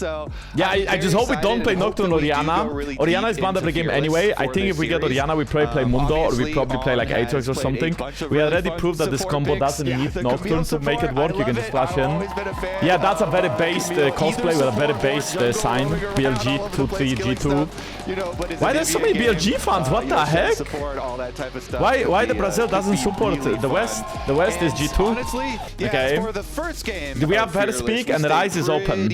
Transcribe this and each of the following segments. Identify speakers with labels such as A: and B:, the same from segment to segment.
A: Yeah, I just hope we don't play Nocturne Oriana. Oriana is banned every game anyway. I think if we get Oriana, we probably play Mundo, or we probably play like Aatrox or something. We already proved that this combo doesn't need Nocturne to make it work. You can just flash in. Yeah, that's a very based cosplay with a very based sign. BLG 2-3 G2. Why there's so many BLG fans? What the heck? Why the Brazil doesn't support the West? The West is G2. Okay. Do we have first pick and Rise is open?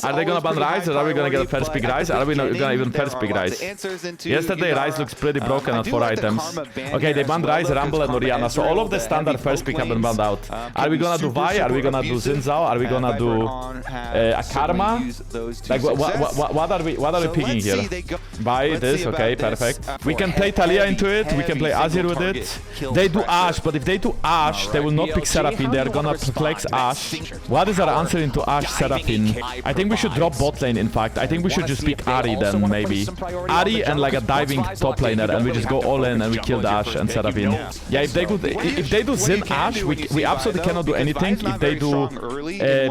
A: Are they gonna ban Rise, or are we gonna get a first pick Rise? Are we not gonna even first pick Rise? Yesterday Rise looks pretty broken at 4 items. Okay, they banned Rise, Rumble and Oriana, so all of the standard first pick have been banned out. Are we gonna do Vi? Are we gonna do Xin Zhao? Are we gonna do a Karma? Like what are we picking here? Vi this, okay, perfect. We can play Talia into it, we can play Azir with it. They do Ashe, but if they do Ashe, they will not pick Seraphine, they are gonna flex Ashe. What is our answer into Ashe Seraphine? I think we should drop bot lane, in fact. I think we should just pick Ahri then, maybe. Ahri and like a diving top laner, and we just go all in and we kill the Ashe and Seraphine. Yeah, if they do Xin Ashe, we absolutely cannot do anything. If they do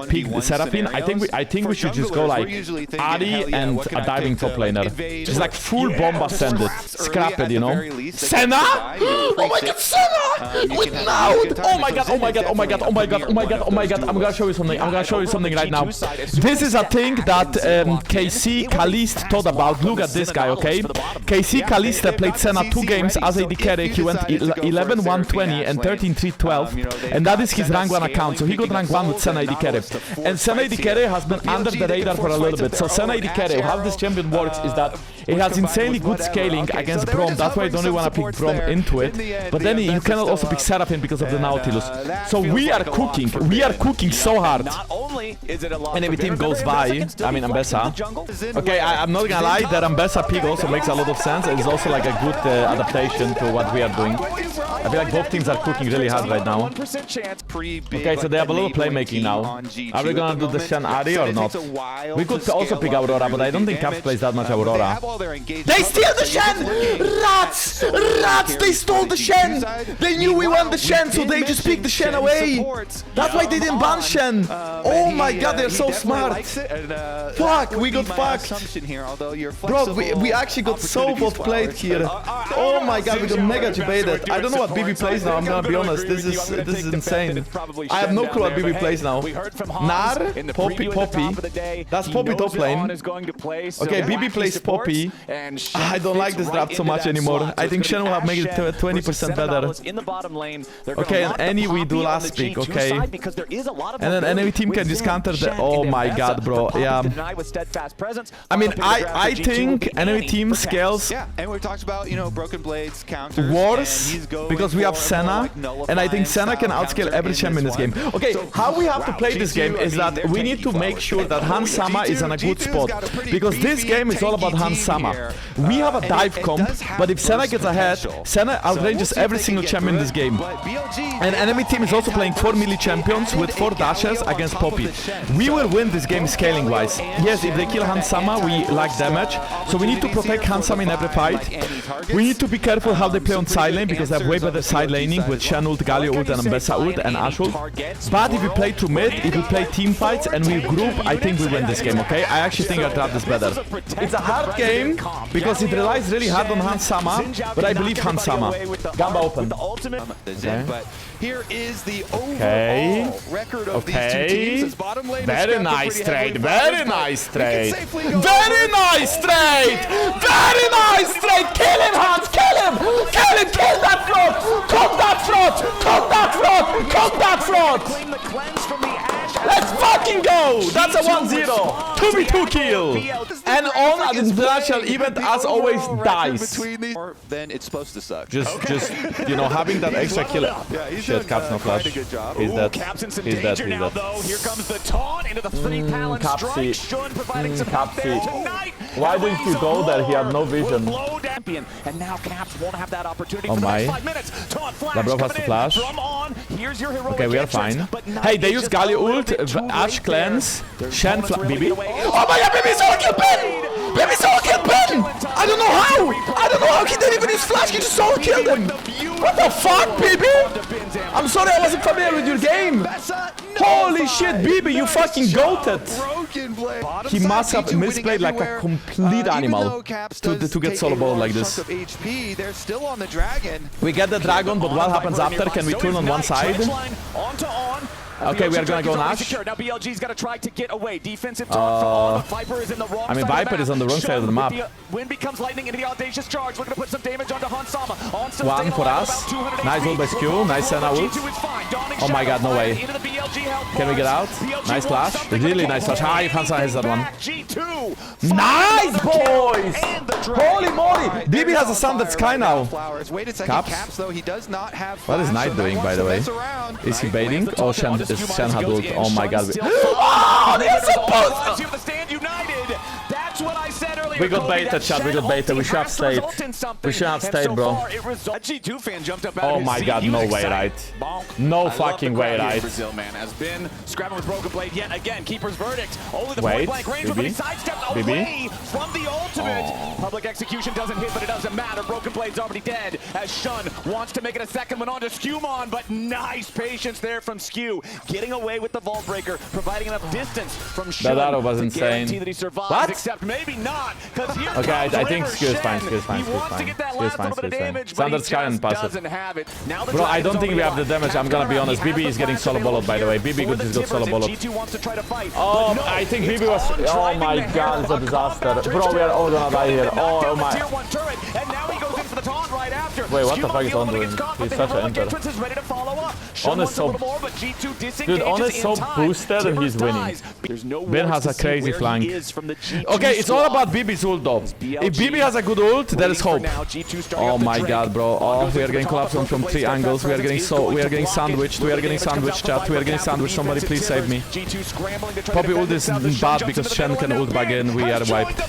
A: pick Seraphine, I think we should just go like Ahri and a diving top laner. Just like full bomba send it. Scrap it, you know? Senna? Oh my god, Senna! With Naud! Oh my god, oh my god, oh my god, oh my god, oh my god, oh my god. I'm gonna show you something. I'm gonna show you something right now. This is a thing that KC Kalist thought about. Look at this guy, okay? KC Kalista played Senna 2 games as AD carry. He went 11-1-20 and 13-3-12. And that is his rank 1 account. So he got rank 1 with Senna AD carry. And Senna AD carry has been under the radar for a little bit. So Senna AD carry, how this champion works is that it has insanely good scaling against Braum. That's why I don't really want to pick Braum into it. But then you cannot also pick Seraphine because of the Nautilus. So we are cooking. We are cooking so hard. And every team goes by. I mean, Ambessa. Okay, I'm not gonna lie. That Ambessa pick also makes a lot of sense. It's also like a good adaptation to what we are doing. I feel like both teams are cooking really hard right now. Okay, so they have a little playmaking now. Are we gonna do the Shen Ahri or not? We could also pick Aurora, but I don't think Caps plays that much Aurora. They steal the Shen! Rats! Rats! They stole the Shen! They knew we won the Shen, so they just picked the Shen away! That's why they didn't ban Shen! Oh my god, they're so smart! Fuck, we got fucked! Bro, we actually got so both played here. Oh my god, we got mega debated. I don't know what BB plays now, I'm gonna be honest. This is insane. I have no clue what BB plays now. Nar, Poppy. That's Poppy top lane. Okay, BB plays Poppy. I don't like this draft so much anymore. I think Shen will have made it 20% better. Okay, and any we do last pick, okay. And then enemy team can just counter the... Oh my god, bro, yeah. I mean, I think enemy team scales worse because we have Senna, and I think Senna can outscale every champion in this game. Okay, how we have to play this game is that we need to make sure that Hans Sama is in a good spot, because this game is all about Hans Sama. We have a dive comp, but if Senna gets ahead, Senna outranges every single champion in this game. And enemy team is also playing 4 melee champions with 4 dashes against Poppy. We will win this game scaling wise. Yes, if they kill Hans Sama, we lack damage, so we need to protect Hans Sama in every fight. We need to be careful how they play on side lane, because they have way better side laning with Shen ult, Galio ult, and Ambessa ult, and Ashe ult. But if we play through mid, if we play team fights and we group, I think we win this game, okay? I actually think our draft is better. It's a hard game because it relies really hard on Hans Sama, but I believe Hans Sama. Gamba open. Okay.
B: Here is the overall record of these two teams.
A: Very nice trade. Very nice trade. Very nice trade. Very nice trade. Kill him, Hans. Kill him. Kill him. Kill that fraud. Cook that fraud. Cook that fraud. Cook that fraud. Let's fucking go. That's a 1-0. 2v2 kill. And on an international event, as always, dies.
B: Then it's supposed to suck.
A: Just you know, having that extra kill. Shit, Caps no flash. He's dead. He's dead. Here
C: comes the taunt into the 3 Capsy.
A: Capsy. Why didn't you go there? He had no vision.
C: And now Caps won't have that opportunity
A: for the next
C: 5 minutes.
A: Labrov has to flash. Okay, we are fine. Hey, they use Galio ult, Ashe cleanse, Shen BB. Oh my god, BB solo kill Ben! BB solo kill Ben! I don't know how! I don't know how he didn't even use flash, he just solo killed him! What the fuck, BB? I'm sorry I wasn't familiar with your game! Holy shit, BB, you fucking goated! He must have misplayed like a complete animal to get solo ball like this. We get the dragon, but what happens after? Can we turn on one side? Okay, we are gonna go Nash.
C: Now BLG's got to try to get away. Defensive taunt from Viper is in the wrong
A: I mean, Viper is on the wrong side of the map.
C: Wind becomes lightning into the audacious charge. Looking to put some damage onto Hansama.
A: One for us. Nice ult by Skew. Nice Senna ult. Oh my god, no way. Can we get out? Nice flash. Really nice flash. Ah, Hansama has that one. Nice, boys! Holy moly! BB has a Sundered Sky now. Caps? What is Knight doing, by the way? Is he baiting? Oh, Shen had ult. Oh my god. Oh, they're supposed to! We got baited, chat. We got baited. We should have stayed. We should have stayed, bro. Oh my god, no way, right? No fucking way, right?
C: Brazil man has been scrapping with Broken Blade yet again. Keeper's verdict. Only the
A: Wait,
C: point blank range, but he sidestepped away from the ultimate. Public execution doesn't hit, but it doesn't matter. Broken Blade's already dead as Shun wants to make it a second one onto Skewmon, but nice patience there from Skew, getting away with the Vault Breaker, providing enough distance from Shun
A: that was
C: to
A: insane.
C: guarantee that he survives.
A: What?
C: Except maybe not, because here
A: okay, I think
C: Skew
A: Skew is fine. Skew is fine.
C: He wants to get that last little bit of damage, but
A: Sundered
C: he
A: Sky and
C: just
A: passive.
C: doesn't have it. Now the
A: Bro, I don't
C: Dragon's
A: think we have the
C: over
A: damage. I'm gonna be honest. BB is getting solo balled, by the way. BB could just go solo balled. Oh, I think BB was. Oh my god, it's a disaster. Bro, we are all gonna die here. Oh my. Wait, what the fuck is On doing? He's such an enter. On is so. Dude, On is so boosted and he's winning. Ben has a crazy flank. Okay, it's all about BB's ult though. If BB has a good ult, there is hope. Oh my god, bro. Oh, we are getting collapsed from 3 angles. We are getting sandwiched. We are getting sandwiched, chat. We are getting sandwiched. Somebody please save me. Poppy ult is bad because Shen can ult back in. We are wiped.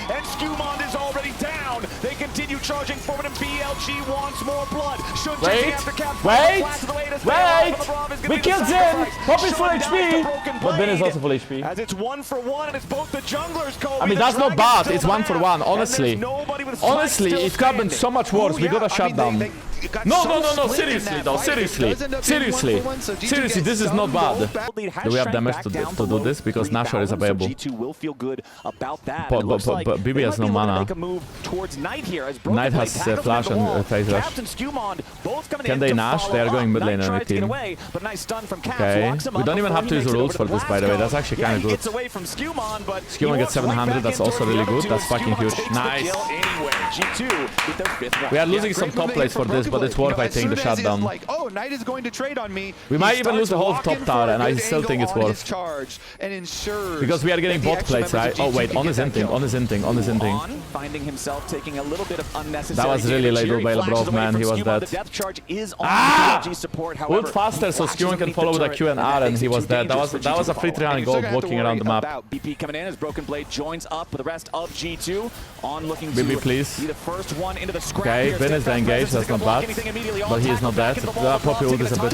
C: And Skewmon is already down. They continue charging forward, and BLG wants more blood.
A: Wait. We killed Zin. Poppy's full HP. But Ben is also full HP.
C: As it's 1-for-1, and it's both the junglers.
A: I mean, that's not bad. It's 1-for-1, honestly. Honestly, it could have been so much worse. We got a shutdown. No, seriously though, seriously, this is not bad. Do we have damage to do this? Because Nashor is available. But BB has no mana. Knight has flash and phase rush. Can they Nash? They are going mid lane and team. Okay, we don't even have to use the rules for this, by the way. That's actually kind of good. Skewmon gets 700, that's also really good. That's fucking huge. Nice. We are losing some top plays for this, but it's worth, I think, the shutdown. We might even lose the whole top tower, and I still think it's worth. Because we are getting bot plates, right? Oh wait, On is inting. That was really late by Lebrov, man. He was dead. Ah! Ult faster so Skewmon can follow with a Q and R, and he was dead. That was a free 300 gold walking around the map.
C: BP coming in as Broken Blade joins up with the rest of G2. On looking to
A: BB, please.
C: be the first one into the scrap.
A: Okay, Ben is engaged, that's not bad. But he is not dead. The Poppy ult is a bit...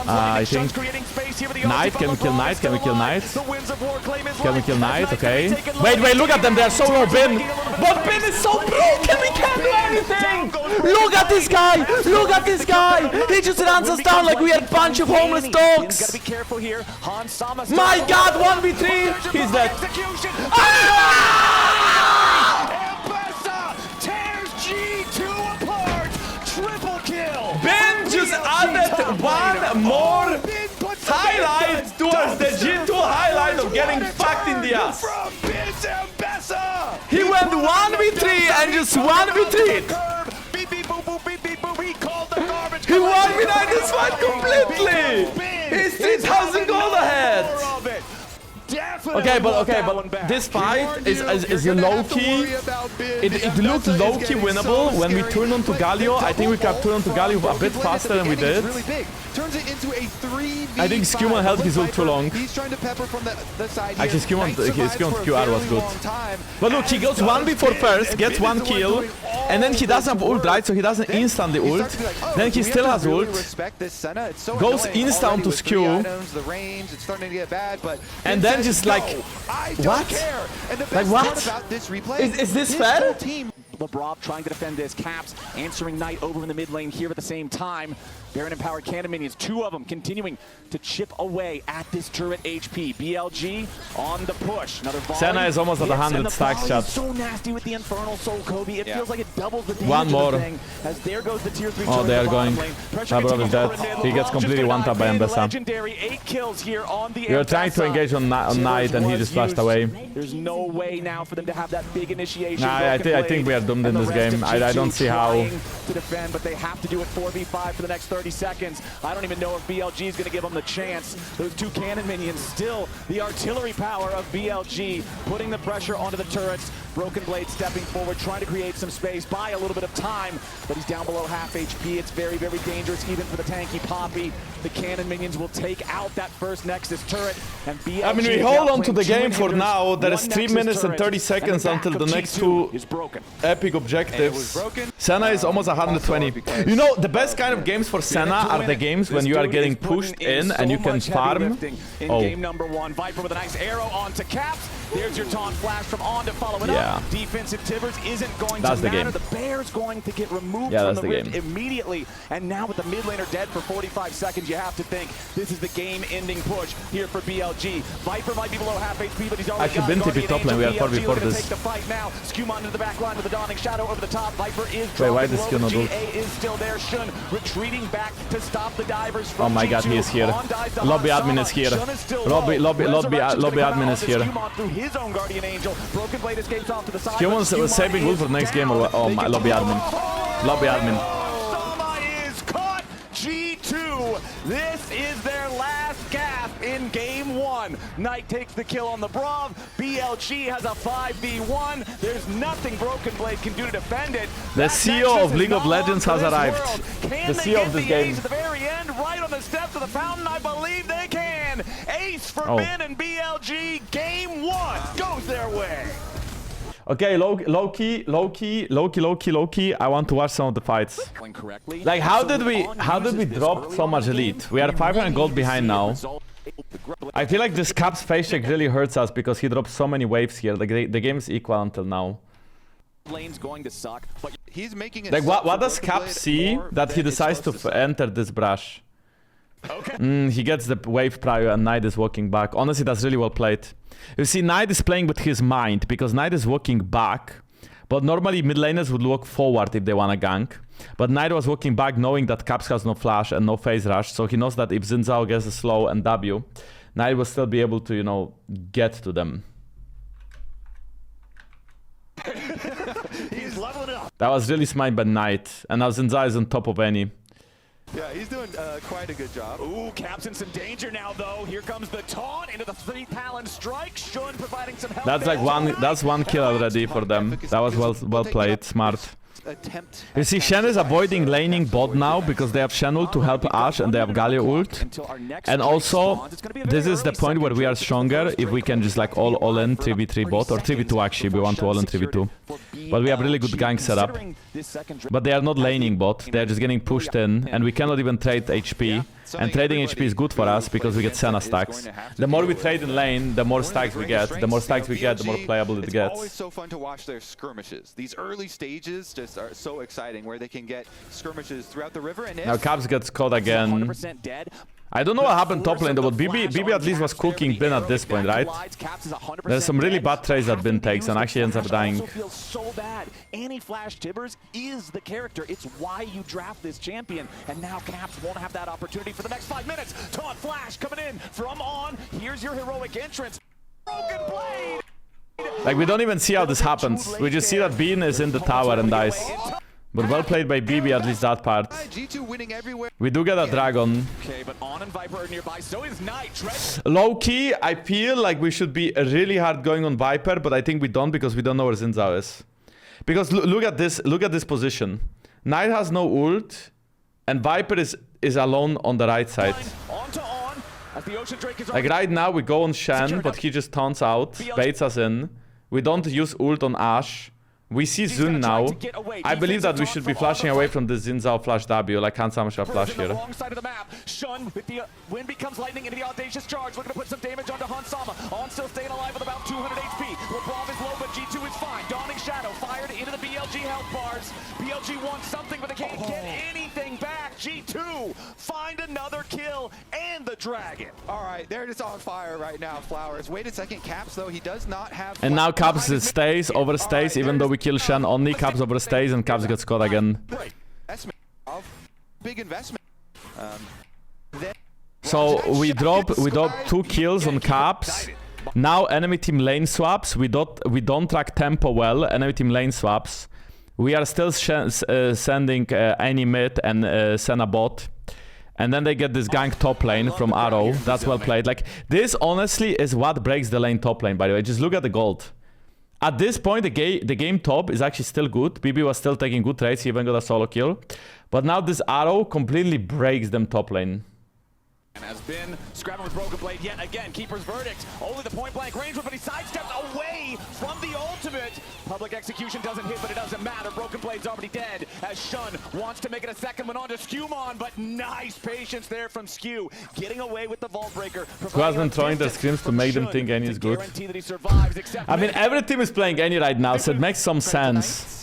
A: I think... Knight, can we kill Knight? Can we kill Knight? Can we kill Knight? Okay. Wait, look at them, they are so low, Ben! But Ben is so broken, we can't do anything! Look at this guy! Look at this guy! He just runs us down like we are a bunch of homeless dogs! My god, 1v3! He's dead. Ben just added one more highlight towards the G2 highlight of getting fucked in the ass. He went 1v3 and just 1v3. He won behind this fight completely. He's 3,000 gold ahead. Okay, but this fight is low-key. It looked low-key winnable when we turned on to Galio. I think we could turn on to Galio a bit faster than we did. I think Skewmon held his ult too long. Actually, Skewmon's QR was good. But look, he goes 1v4 first, gets 1 kill, and then he doesn't have ult, right? So he doesn't instant the ult. Then he still has ult. Goes instant to Skew. And then just like, what? Like what? Is this fair?
C: LeBron trying to defend this. Caps answering Knight over in the mid lane here at the same time. Baron empowered cannon minions, 2 of them continuing to chip away at this turret HP. BLG on the push. Another volley.
A: Senna is almost at 100 stacks, chat.
C: So nasty with the Infernal Soul, Kobe. It feels like it doubles the damage.
A: One more.
C: Of the thing, as there goes the tier 3.
A: Oh, they are going. Tabro is dead. He gets completely one-tapped by Mbessa.
C: Legendary 8 kills here on the
A: We were trying to engage on Knight and he just flashed away.
C: There's no way now for them to have that big initiation.
A: Nah, I think we are doomed in this game. I don't see how.
C: To defend, but they have to do it 4v5 for the next 30 seconds. I don't even know if BLG is going to give them the chance. Those 2 cannon minions, still the artillery power of BLG, putting the pressure onto the turrets. Broken Blade stepping forward, trying to create some space, buy a little bit of time, but he's down below half HP. It's very, very dangerous, even for the tanky Poppy. The cannon minions will take out that first Nexus turret, and BLG.
A: I mean, we hold on to the game for now. There is 3 minutes and 30 seconds until the next 2 epic objectives. Senna is almost 120. You know, the best kind of games for Senna are the games when you are getting pushed in and you can farm.
C: Oh. Game number 1, Viper with a nice arrow onto Caps. There's your taunt flash from On to follow it up. Defensive Tibbers isn't going to matter. The Bear's going to get removed from the rift immediately. And now with the mid laner dead for 45 seconds, you have to think this is the game-ending push here for BLG. Viper might be below half HP, but he's already got Guardian
A: top lane. We are 4v4 this.
C: Take the fight now. Skewmon into the back line with the Dawning Shadow over the top. Viper is
A: dropping. Wait, why does Q not do?
C: GA is still there. Shun retreating back to stop the divers from
A: Oh my god, he is here. Lobby admin is here. Lobby admin is here.
C: His own Guardian Angel. Broken Blade escapes off to the side.
A: Skewmon was saving ult for the next game. Or, oh my, lobby admin. Lobby admin.
C: Sama is caught. G2. This is their last gasp in game 1. Knight takes the kill on the Brav. BLG has a 5v1. There's nothing Broken Blade can do to defend it.
A: The CEO of League of Legends has arrived. The CEO of this game.
C: At the very end, right on the steps of the fountain, I believe they can. Ace for Ben and BLG. Game 1 goes their way.
A: Okay, low key. I want to watch some of the fights. Like, how did we drop so much elite? We are 500 gold behind now. I feel like this Caps face check really hurts us because he dropped so many waves here. Like the game is equal until now.
B: Lane's going to suck, but he's making it.
A: Like, what does Caps see that he decides to enter this brush? Okay. He gets the wave prior and Knight is walking back. Honestly, that's really well played. You see, Knight is playing with his mind because Knight is walking back. But normally mid laners would walk forward if they want to gank. But Knight was walking back knowing that Caps has no flash and no phase rush. So he knows that if Xin Zhao gets a slow and W, Knight will still be able to, you know, get to them.
C: He's leveling up.
A: That was really smart by Knight. And now Xin Zhao is on top of any.
B: Yeah, he's doing quite a good job.
C: Ooh, Cap's in some danger now, though. Here comes the taunt into the 3 Talon strike. Shun providing some help.
A: That's like one kill already for them. That was well played, smart. You see, Shen is avoiding laning bot now because they have Shen ult to help Ashe and they have Galio ult. And also, this is the point where we are stronger if we can just like all in 3v3 bot or 3v2 actually. We want to all in 3v2. But we have really good gank setup. But they are not laning bot, they are just getting pushed in and we cannot even trade HP. And trading HP is good for us because we get Senna stacks. The more we trade in lane, the more stacks we get. The more stacks we get, the more playable it gets.
B: It's always so fun to watch their skirmishes. These early stages just are so exciting where they can get skirmishes throughout the river. And
A: now Caps gets caught again. I don't know what happened top lane though, but BB at least was cooking Bin at this point, right? There's some really bad trades that Bin takes and actually ends up dying.
C: Feels so bad. Anti-Flash Tibbers is the character. It's why you draft this champion. And now Caps won't have that opportunity for the next 5 minutes. Taunt Flash coming in from On. Here's your heroic entrance. Broken Blade!
A: Like, we don't even see how this happens. We just see that Bean is in the tower and dies. But well played by BB, at least that part. We do get a dragon.
C: Okay, but On and Viper are nearby, so is Knight.
A: Low key, I feel like we should be really hard going on Viper, but I think we don't because we don't know where Xin Zhao is. Because look at this position. Knight has no ult, and Viper is alone on the right side. Like right now we go on Shen, but he just taunts out, baits us in. We don't use ult on Ashe. We see Zun now. I believe that we should be flashing away from the Xin Zhao flash W, like Hansama shall flash here.
C: Wrong side of the map. Shun with the wind becomes lightning into the audacious charge, looking to put some damage onto Hansama. On still staying alive with about 200 HP. LeBron is low, but G2 is fine. Dawning Shadow fired into the BLG BLG health bars. BLG wants something, but they can't get anything back. G2 find another kill and the dragon.
B: All right, they're just on fire right now, Flowers. Wait a second, Caps, though, he does not have...
A: And now Caps stays, overstays, even though we kill Shen only, Caps overstays and Caps gets caught again.
B: Big investment.
A: So we drop 2 kills on Caps. Now enemy team lane swaps. We don't track tempo well. Enemy team lane swaps. We are still sending any mid and Senna bot. And then they get this gank top lane from Arrow. That's well played. Like, this honestly is what breaks the lane top lane, by the way. Just look at the gold. At this point, the game top is actually still good. BB was still taking good trades. He even got a solo kill. But now this Arrow completely breaks them top lane.
C: And has been scrapping with Broken Blade yet again. Keeper's verdict. Only the point blank range, but he sidesteps away from the ultimate. Public execution doesn't hit, but it doesn't matter. Broken Blade's already dead as Shun wants to make it a second one on to Skewmon, but nice patience there from Skew. Getting away with the Vault Breaker.
A: Who has been throwing their screams to make them think Any is good? I mean, every team is playing Any right now, so it makes some sense.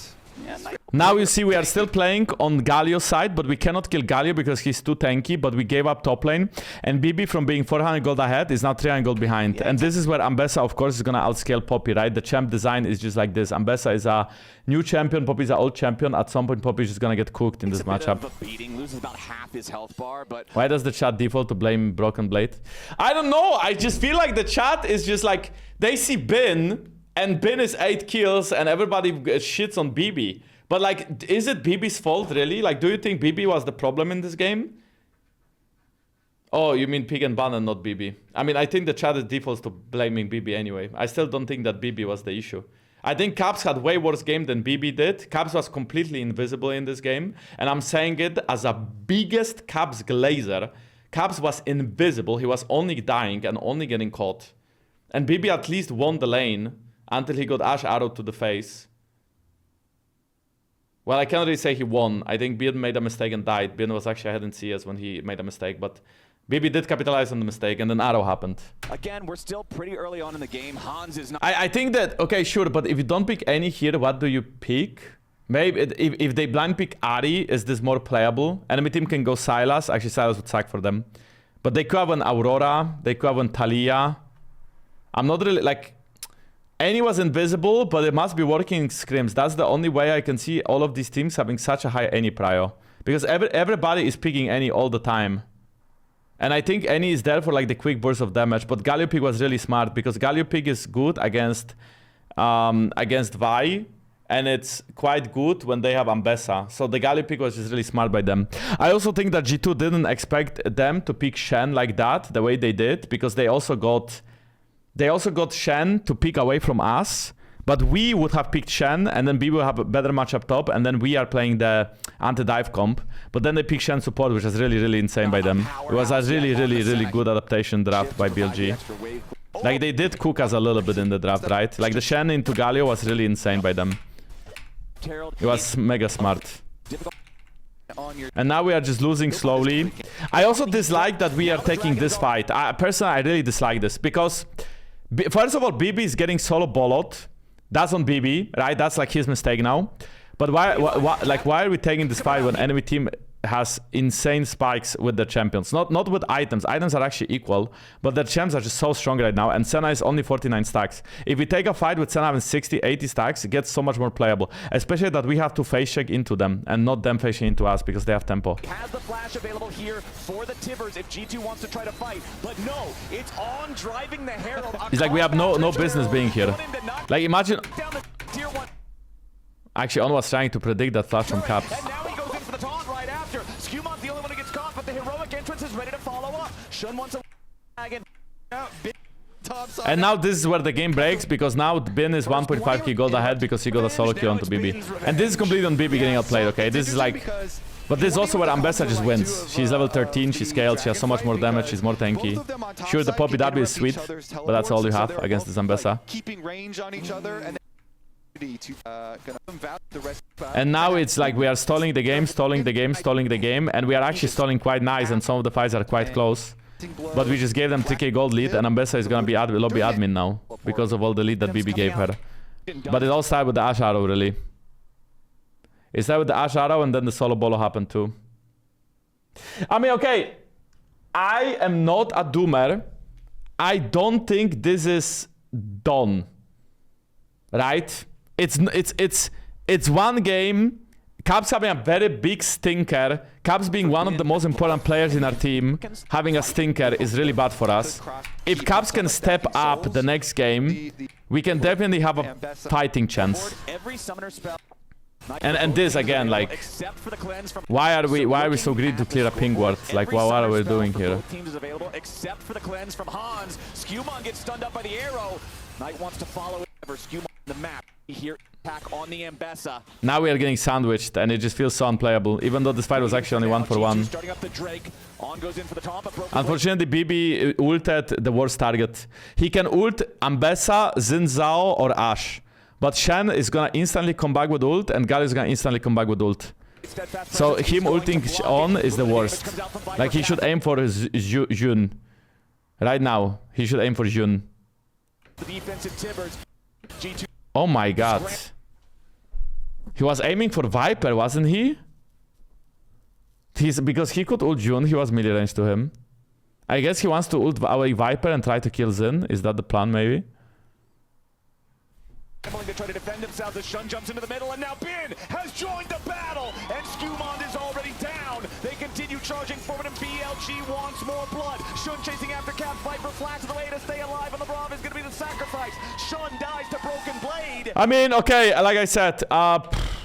A: Now you see we are still playing on Galio's side, but we cannot kill Galio because he's too tanky, but we gave up top lane. And BB from being 400 gold ahead is now 300 gold behind. And this is where Ambessa, of course, is going to outscale Poppy, right? The champ design is just like this. Ambessa is a new champion, Poppy is an old champion. At some point, Poppy is just going to get cooked in this matchup.
C: Loses about half his health bar, but
A: why does the chat default to blame Broken Blade? I don't know. I just feel like the chat is just like, they see Bin, and Bin is 8 kills, and everybody shits on BB. But, like, is it BB's fault, really? Like, do you think BB was the problem in this game? Oh, you mean Pig and Ban and not BB. I mean, I think the chat is defaults to blaming BB anyway. I still don't think that BB was the issue. I think Caps had way worse game than BB did. Caps was completely invisible in this game. And I'm saying it as a biggest Caps glazer. Caps was invisible. He was only dying and only getting caught. And BB at least won the lane until he got Ash Arrow to the face. Well, I can't really say he won. I think Bjorn made a mistake and died. Bjorn was actually ahead in CS when he made a mistake, but BB did capitalize on the mistake, and then Arrow happened.
C: Again, we're still pretty early on in the game. Hans is not...
A: I think that, okay, sure, but if you don't pick any here, what do you pick? Maybe if they blind pick Ahri, is this more playable? Enemy team can go Sylas. Actually, Sylas would sack for them. But they could have an Aurora. They could have an Talia. I'm not really, like... Any was invisible, but it must be working in scrims. That's the only way I can see all of these teams having such a high Any prio. Because everybody is picking Any all the time. And I think Any is there for like the quick burst of damage. But Galio Pig was really smart because Galio Pig is good against Vi. And it's quite good when they have Ambessa. So the Galio Pig was just really smart by them. I also think that G2 didn't expect them to pick Shen like that, the way they did. Because they also got Shen to pick away from us, but we would have picked Shen, and then B will have a better match up top, and then we are playing the anti-dive comp. But then they pick Shen support, which is really, really insane by them. It was a really, really, really good adaptation draft by BLG. Like, they did cook us a little bit in the draft, right? Like, the Shen into Galio was really insane by them. It was mega smart. And now we are just losing slowly. I also dislike that we are taking this fight. Personally, I really dislike this, because... First of all, BB is getting solo bollot. That's on BB, right? That's like his mistake now. But why are we taking this fight when enemy team has insane spikes with their champions? Not with items. Items are actually equal, but their champs are just so strong right now. And Senna is only 49 stacks. If we take a fight with Senna having 60, 80 stacks, it gets so much more playable. Especially that we have to face check into them and not them facing into us because they have tempo.
C: Has the flash available here for the Tibbers if G2 wants to try to fight, but no, it's on driving the Herald.
A: It's like we have no business being here. Like, imagine. Actually, On was trying to predict that flash from Caps.
C: And now he goes in for the taunt right after. Skewmon's the only one who gets caught, but the heroic entrance is ready to follow up. Shun wants a wagon.
A: And now this is where the game breaks, because now Bin is 1.5k gold ahead because he got a solo kill onto BB. And this is completely on BB getting outplayed, okay? This is like... But this is also where Ambessa just wins. She's level 13, she's scaled, she has so much more damage, she's more tanky. Sure, the Poppy W is sweet, but that's all you have against this Ambessa.
B: Keeping range on each other and
A: and now it's like we are stalling the game, and we are actually stalling quite nice, and some of the fights are quite close. But we just gave them 3k gold lead, and Ambessa is gonna be lobby admin now because of all the lead that BB gave her. But it all started with the Ash Arrow, really. Is that with the Ash Arrow and then the solo bolo happened too? I mean, okay. I am not a doomer. I don't think this is done. Right? It's one game. Caps having a very big stinker. Caps being one of the most important players in our team, having a stinker is really bad for us. If Caps can step up the next game, we can definitely have a fighting chance. And this again, like, why are we so greedy to clear a ping ward? Like, what are we doing here?
C: Except for the cleanse from Hans. Skewmon gets stunned up by the arrow. Knight wants to follow it. Skewmon the map. Here attack on the Ambessa.
A: Now we are getting sandwiched and it just feels so unplayable, even though this fight was actually only 1-for-1.
C: Starting up the Drake. On goes in for the top.
A: Unfortunately, BB ulted the worst target. He can ult Ambessa, Xin Zhao, or Ashe. But Shen is gonna instantly come back with ult, and Gal is gonna instantly come back with ult. So him ulting on is the worst. Like, he should aim for his Jun. Right now, he should aim for Jun. Oh my god. He was aiming for Viper, wasn't he? Because he could ult Jun, he was melee range to him. I guess he wants to ult away Viper and try to kill Xin. Is that the plan, maybe?
C: To try to defend themselves as Shun jumps into the middle, and now Bin has joined the battle, and Skewmon is already down. They continue charging forward, and BLG wants more blood. Shun chasing after Cap. Viper flashes the way to stay alive, and the Brav is going to be the sacrifice. Shun dies to Broken Blade.
A: I mean, okay, like I said,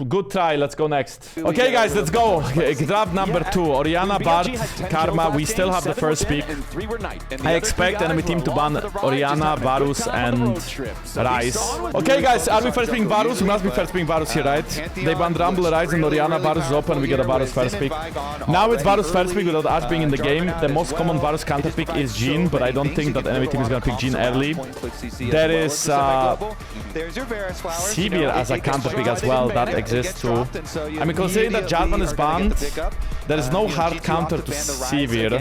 A: good try. Let's go next. Okay, guys, let's go. Draft number 2. Orianna, Bard, Karma. We still have the first pick. I expect enemy team to ban Orianna, Varus, and Ryze. Okay, guys, are we first picking Varus? We must be first picking Varus here, right? They banned Rumble, Ryze, and Orianna. Varus is open. We get a Varus first pick. Now it's Varus first pick without Ashe being in the game. The most common Varus counter pick is Jhin, but I don't think that enemy team is gonna pick Jhin early. There is Sivir as a counter pick as well. That exists too. I mean, considering that Jarvan is banned, there is no hard counter to Sivir.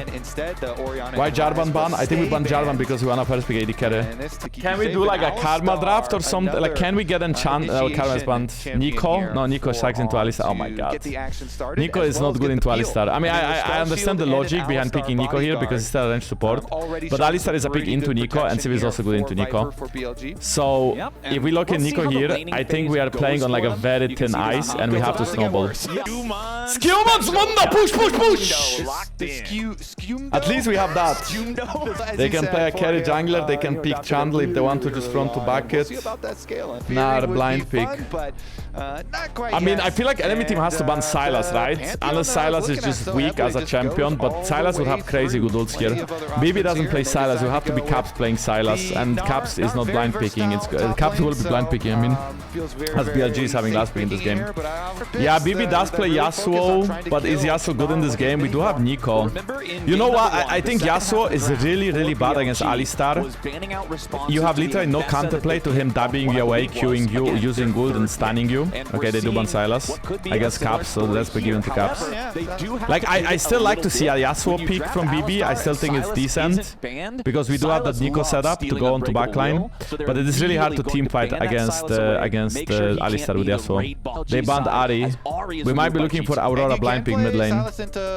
A: Why Jarvan ban? I think we ban Jarvan because we wanna first pick AD carry. Can we do like a Karma draft or something? Like, can we get enchant? Karma is banned. Nico? No, Nico strikes into Alistar. Oh my god. Nico is not good into Alistar. I mean, I understand the logic behind picking Nico here because he's still a range support. But Alistar is a pick into Nico, and Sivir is also good into Nico. So, if we look at Nico here, I think we are playing on like a very thin ice, and we have to snowball. Skewmon's Mundo! Push, push, push! At least we have that. They can play a carry jungler, they can pick Chandler if they want to just front to back it. Nah, blind pick. I mean, I feel like enemy team has to ban Sylas, right? Unless Sylas is just weak as a champion, but Sylas would have crazy good ults here. BB doesn't play Sylas, you have to be Caps playing Sylas, and Caps is not blind picking. It's Caps will be blind picking, I mean, as BLG is having last pick in this game. Yeah, BB does play Yasuo, but is Yasuo good in this game? We do have Nico. You know what? I think Yasuo is really, really bad against Alistar. You have literally no counterplay to him dabbing you away, queuing you, using ult and stunning you. Okay, they do ban Sylas. I guess Caps, so let's be given to Caps. Like, I still like to see a Yasuo pick from BB. I still think it's decent, because we do have that Nico setup to go on to backline. But it is really hard to teamfight against Alistar with Yasuo. They banned Ahri. We might be looking for Aurora blind pick mid lane.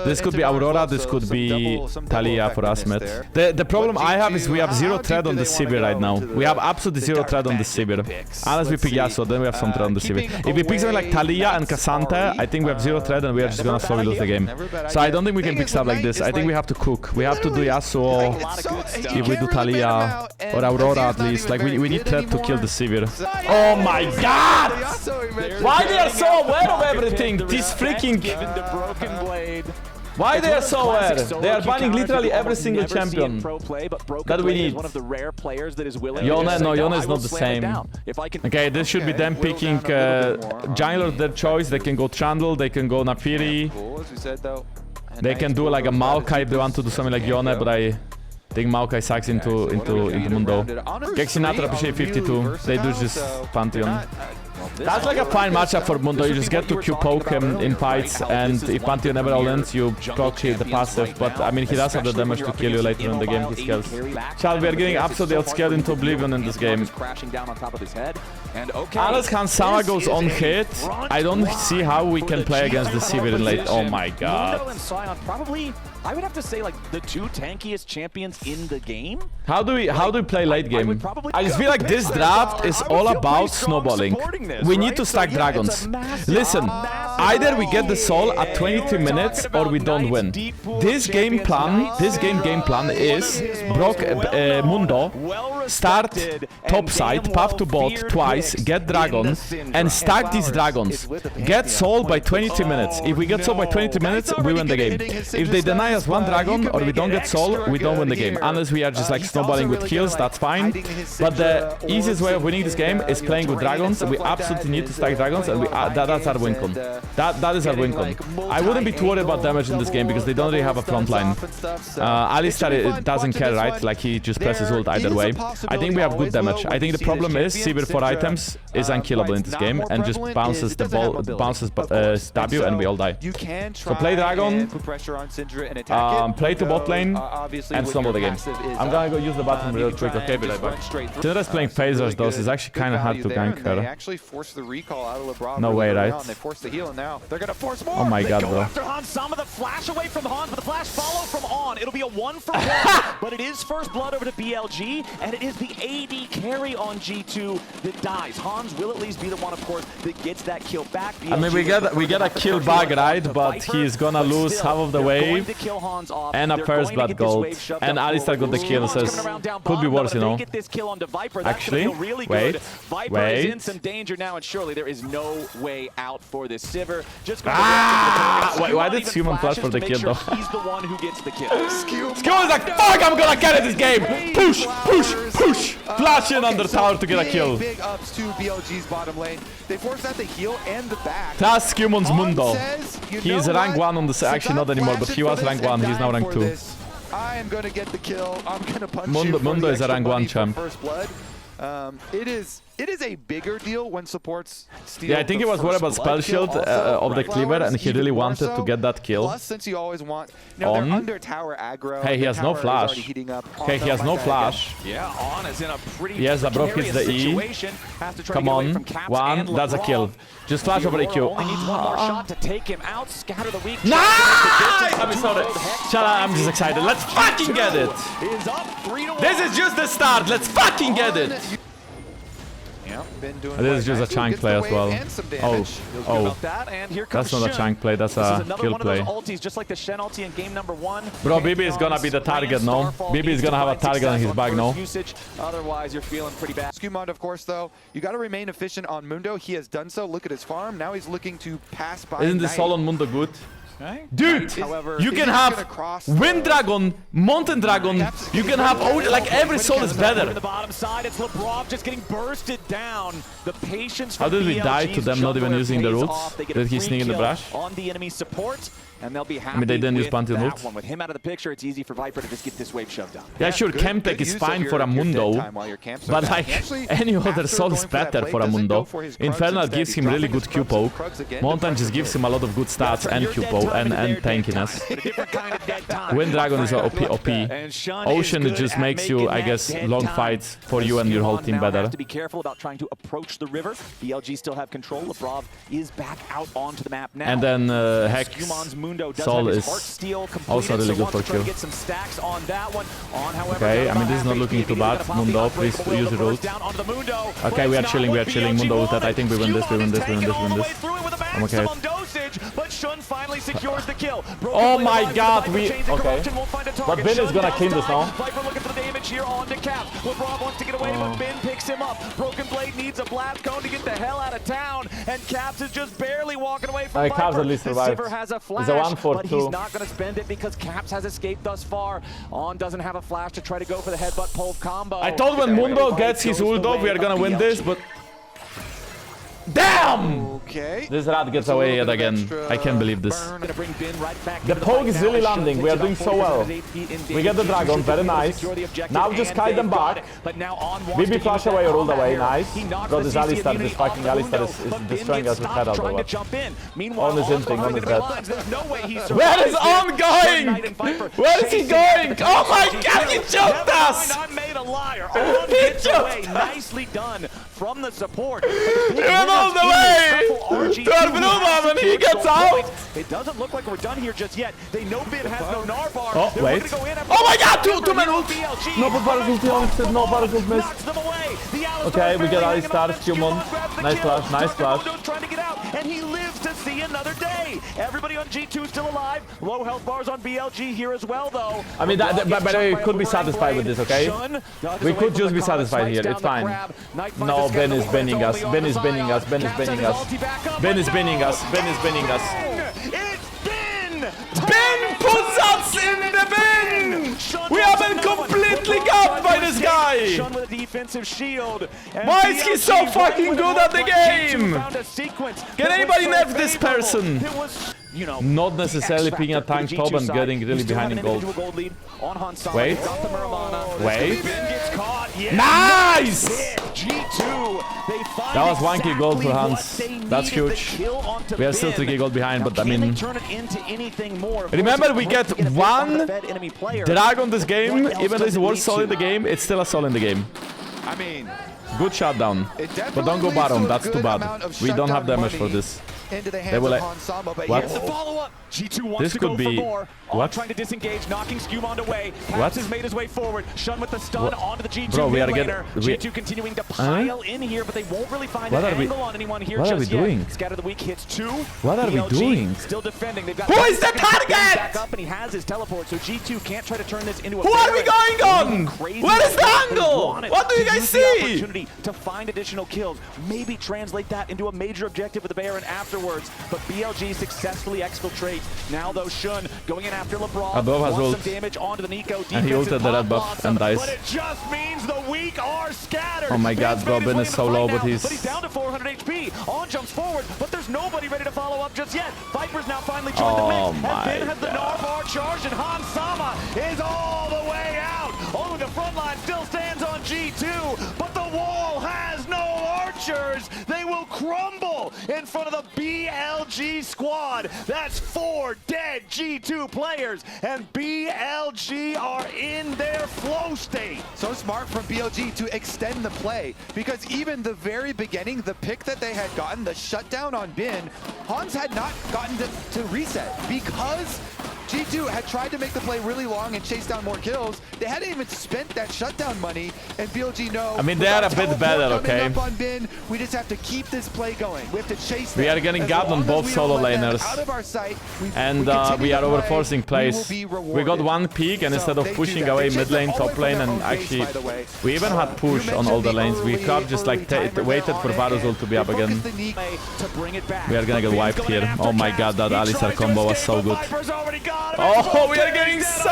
A: This could be Aurora, this could be Talia for us mid. The problem I have is we have 0 thread on the Sivir right now. We have absolutely 0 thread on the Sivir. Unless we pick Yasuo, then we have some thread on the Sivir. If we pick something like Talia and Cassandra, I think we have 0 thread and we are just gonna slowly lose the game. So I don't think we can pick stuff like this. I think we have to cook. We have to do Yasuo, if we do Talia, or Aurora at least. Like, we need thread to kill the Sivir. Oh my god! Why they are so aware of everything? This freaking... Why they are so aware? They are banning literally every single champion that we need. Yone, no, Yone is not the same. Okay, this should be them picking jungler of their choice. They can go Trundle, they can go Nafiri. They can do like a Maokai if they want to do something like Yone, but I think Maokai sucks into Mundo. Gexinatra appreciate 52. They do just Pantheon. That's like a fine matchup for Mundo. You just get to Q-poke him in fights, and if Pantheon never all-ins, you proc the passive. But, I mean, he does have the damage to kill you later in the game, he scales. Child, we are getting absolutely outscared into oblivion in this game. Unless Hansama goes on hit, I don't see how we can play against the Sivir in late. Oh my god.
C: Probably, I would have to say, like, the two tankiest champions in the game.
A: How do we play late game? I just feel like this draft is all about snowballing. We need to stack dragons. Listen, either we get the soul at 23 minutes or we don't win. This game plan is Mundo start top side, path to bot twice, get dragon, and stack these dragons. Get soul by 23 minutes. If we get soul by 23 minutes, we win the game. If they deny us one dragon or we don't get soul, we don't win the game. Unless we are just like snowballing with kills, that's fine. But the easiest way of winning this game is playing with dragons. We absolutely need to stack dragons, and that's our win con. That is our win con. I wouldn't be too worried about damage in this game because they don't really have a front line. Alistar doesn't care, right? Like he just presses ult either way. I think we have good damage. I think the problem is Sivir 4 items is unkillable in this game and just bounces the ball, stab you, and we all die. So play dragon, play to bot lane, and snowball the game. I'm gonna go use the bottom real quick, okay? Be right back. Syndra's playing phasers though, so it's actually kind of hard to gank her. No way, right? Oh my god, bro.
C: Some of the flash away from Hans, but the flash follow from On. It'll be a 1-for-1, but it is first blood over to BLG, and it is the AD carry on G2 that dies. Hans will at least be the one, of course, that gets that kill back. BLG,
A: I mean, we get a kill back, right? But he's gonna lose half of the wave and a first blood gold. And Alistar got the kill, says could be worse, you know. Actually, wait.
C: in some danger now, and surely there is no way out for this Sivir. Just
A: why did Human flash for the kill though?
C: He's the one who gets the kill.
A: Skewman is like, fuck, I'm gonna carry this game. Push, push, push. Flash in under tower to get a kill.
B: Big ups to BLG's bottom lane. They forced out the heal and the back.
A: That's Skewman's Mundo. He's rank 1 on the actually not anymore, but he was rank 1. He's now rank 2.
B: I am gonna get the kill. I'm gonna punch
A: Mundo is a rank 1 champ.
B: First blood. It is a bigger deal when supports steal.
A: Yeah, I think he was worried about spell shield of the cleaver, and he really wanted to get that kill.
B: Plus, since you always want, you know, they're under tower aggro.
A: Hey, he has no flash. Okay, he has no flash.
C: Yeah, On is in a pretty
A: yes, Zabrok hits the E. Come on, 1, that's a kill. Just flash over EQ.
C: Only needs one more shot to take him out, scatter the weak.
A: Nice! I'm just excited. Let's fucking get it. This is just the start. Let's fucking get it. This is just a chunk play as well. Oh, that's not a chunk play, that's a kill play.
C: Just like the Shen ulti in game number 1.
A: Bro, BB is gonna be the target, no? BB is gonna have a target on his back, no?
C: Otherwise, you're feeling pretty bad.
B: Skewman, of course, though, you gotta remain efficient on Mundo. He has done so. Look at his farm. Now he's looking to pass by.
A: Isn't this all on Mundo good? Dude, you can have Wind Dragon, Mountain Dragon, you can have like every soul is better.
C: The bottom side, it's Lebrov just getting bursted down. The patience.
A: How did we die to them not even using the roots? Did he sneak in the brush?
C: On the enemy support. And they'll be happy.
A: I mean, they didn't use Pantheon ult.
C: With him out of the picture, it's easy for Viper to just get this wave shoved down.
A: Yeah, sure, Chemtech is fine for a Mundo, but like any other soul is better for a Mundo. Infernal gives him really good Q-poke. Mountain just gives him a lot of good stats and Q-poke and tankiness. Wind Dragon is OP. Ocean just makes you, I guess, long fights for you and your whole team better.
C: Have to be careful about trying to approach the river. BLG still have control. Lebrov is back out onto the map now.
A: And then Hex. Soul is also really good for Q. Okay, I mean, this is not looking too bad. Mundo, please use your ult. Okay, we are chilling. Mundo ulted. I think we win this. I'm okay. Oh my god, okay. But Bin is gonna clean this now.
C: Viper looking for the damage here on to Cap. Lebrov wants to get away, but Bin picks him up. Broken Blade needs a blast cone to get the hell out of town, and Caps is just barely walking away from Viper.
A: Caps at least survived.
C: Has a flash,
A: it's a 1 for 2.
C: But he's not going to spend it because Caps has escaped thus far. On doesn't have a flash to try to go for the headbutt pole combo.
A: I thought when Mundo gets his ult off, we are gonna win this, but Damn!
B: Okay.
A: This rat gets away yet again. I can't believe this. The poke is really landing. We are doing so well. We get the dragon. Very nice. Now just kite them back. BB flash away or ult away. Nice. Bro, this Alistar, this fucking Alistar is destroying us with Herald. On his inting, on his dead. Where is On going? Where is he going? Oh my god, he jumped us! He jumped us!
C: Nicely done from the support.
A: He went all the way to our blue and he gets out.
C: It doesn't look like we're done here just yet. They know Bib has no Narvar.
A: Oh, wait. Oh my god, two men ult. No, but Varus ult, no, Varus ult missed. Okay, we get Alistar, Qmon. Nice flash, nice flash.
C: Trying to get out, and he lives to see another day. Everybody on G2 still alive. Low health bars on BLG here as well, though.
A: I mean, by the way, we could be satisfied with this, okay? We could just be satisfied here. It's fine. No, Ben is binning us. Ben is binning us. Ben is binning us. Ben is binning us. Ben is binning us.
C: It's Ben!
A: Ben puts us in the bin! We have been completely got by this guy!
C: With a defensive shield.
A: Why is he so fucking good at the game? Can anybody nerf this person? Not necessarily picking a tank top and getting really behind in gold. Wait. Wait. Nice! That was 1k gold for Hans. That's huge. We are still 3k gold behind, but I mean... Remember, we get one Dragon this game. Even though it's worst soul in the game, it's still a soul in the game.
B: I mean...
A: Good shutdown. But don't go bottom, that's too bad. We don't have damage for this. They will let... What? This could be... What?
C: Trying to disengage, knocking Skewmon away.
A: What?
C: Has made his way forward. Shun with the stun onto the G2.
A: Bro, we are getting...
C: G2 continuing to pile in here, but they won't really find an angle on anyone here.
A: What are we doing?
C: Scatter the weak hits 2.
A: What are we doing?
C: Still defending. They've got
A: Who is the target?
C: Back up, and he has his teleport, so G2 can't try to turn this into a...
A: Who are we going on? Where is the angle? What do you guys see?
C: Opportunity to find additional kills. Maybe translate that into a major objective with the Baron afterwards. But BLG successfully exfiltrates. Now though, Shun going in after LeBron.
A: Above has ult.
C: Some damage onto the Nico.
A: And he ulted the red buff and dies.
C: But it just means the weak are scattered.
A: Oh my god, Robin is so low, but he's
C: down to 400 HP. On jumps forward, but there's nobody ready to follow up just yet. Viper's now finally joined the mix. And Ben has the Narvar charged, and Han Sama is all the way out. Oh, the front line still stands on G2, but the wall has no archers. They will crumble in front of the BLG squad. That's 4 dead G2 players, and BLG are in their flow state.
B: So smart from BLG to extend the play, because even the very beginning, the pick that they had gotten, the shutdown on Bin, Hans had not gotten to reset because G2 had tried to make the play really long and chase down more kills. They hadn't even spent that shutdown money, and BLG know.
A: I mean, they are a bit better, okay?
B: Up on Bin, we just have to keep this play going. We have to chase them.
A: We are getting gapped on both solo laners.
B: Out of our sight,
A: and we are overforcing plays. We got one peak, and instead of pushing away mid lane, top lane, and actually, we even had push on all the lanes. We could have just like waited for Varus ult to be up again. We are gonna get wiped here. Oh my god, that Alistar combo was so good. Oh, we are getting so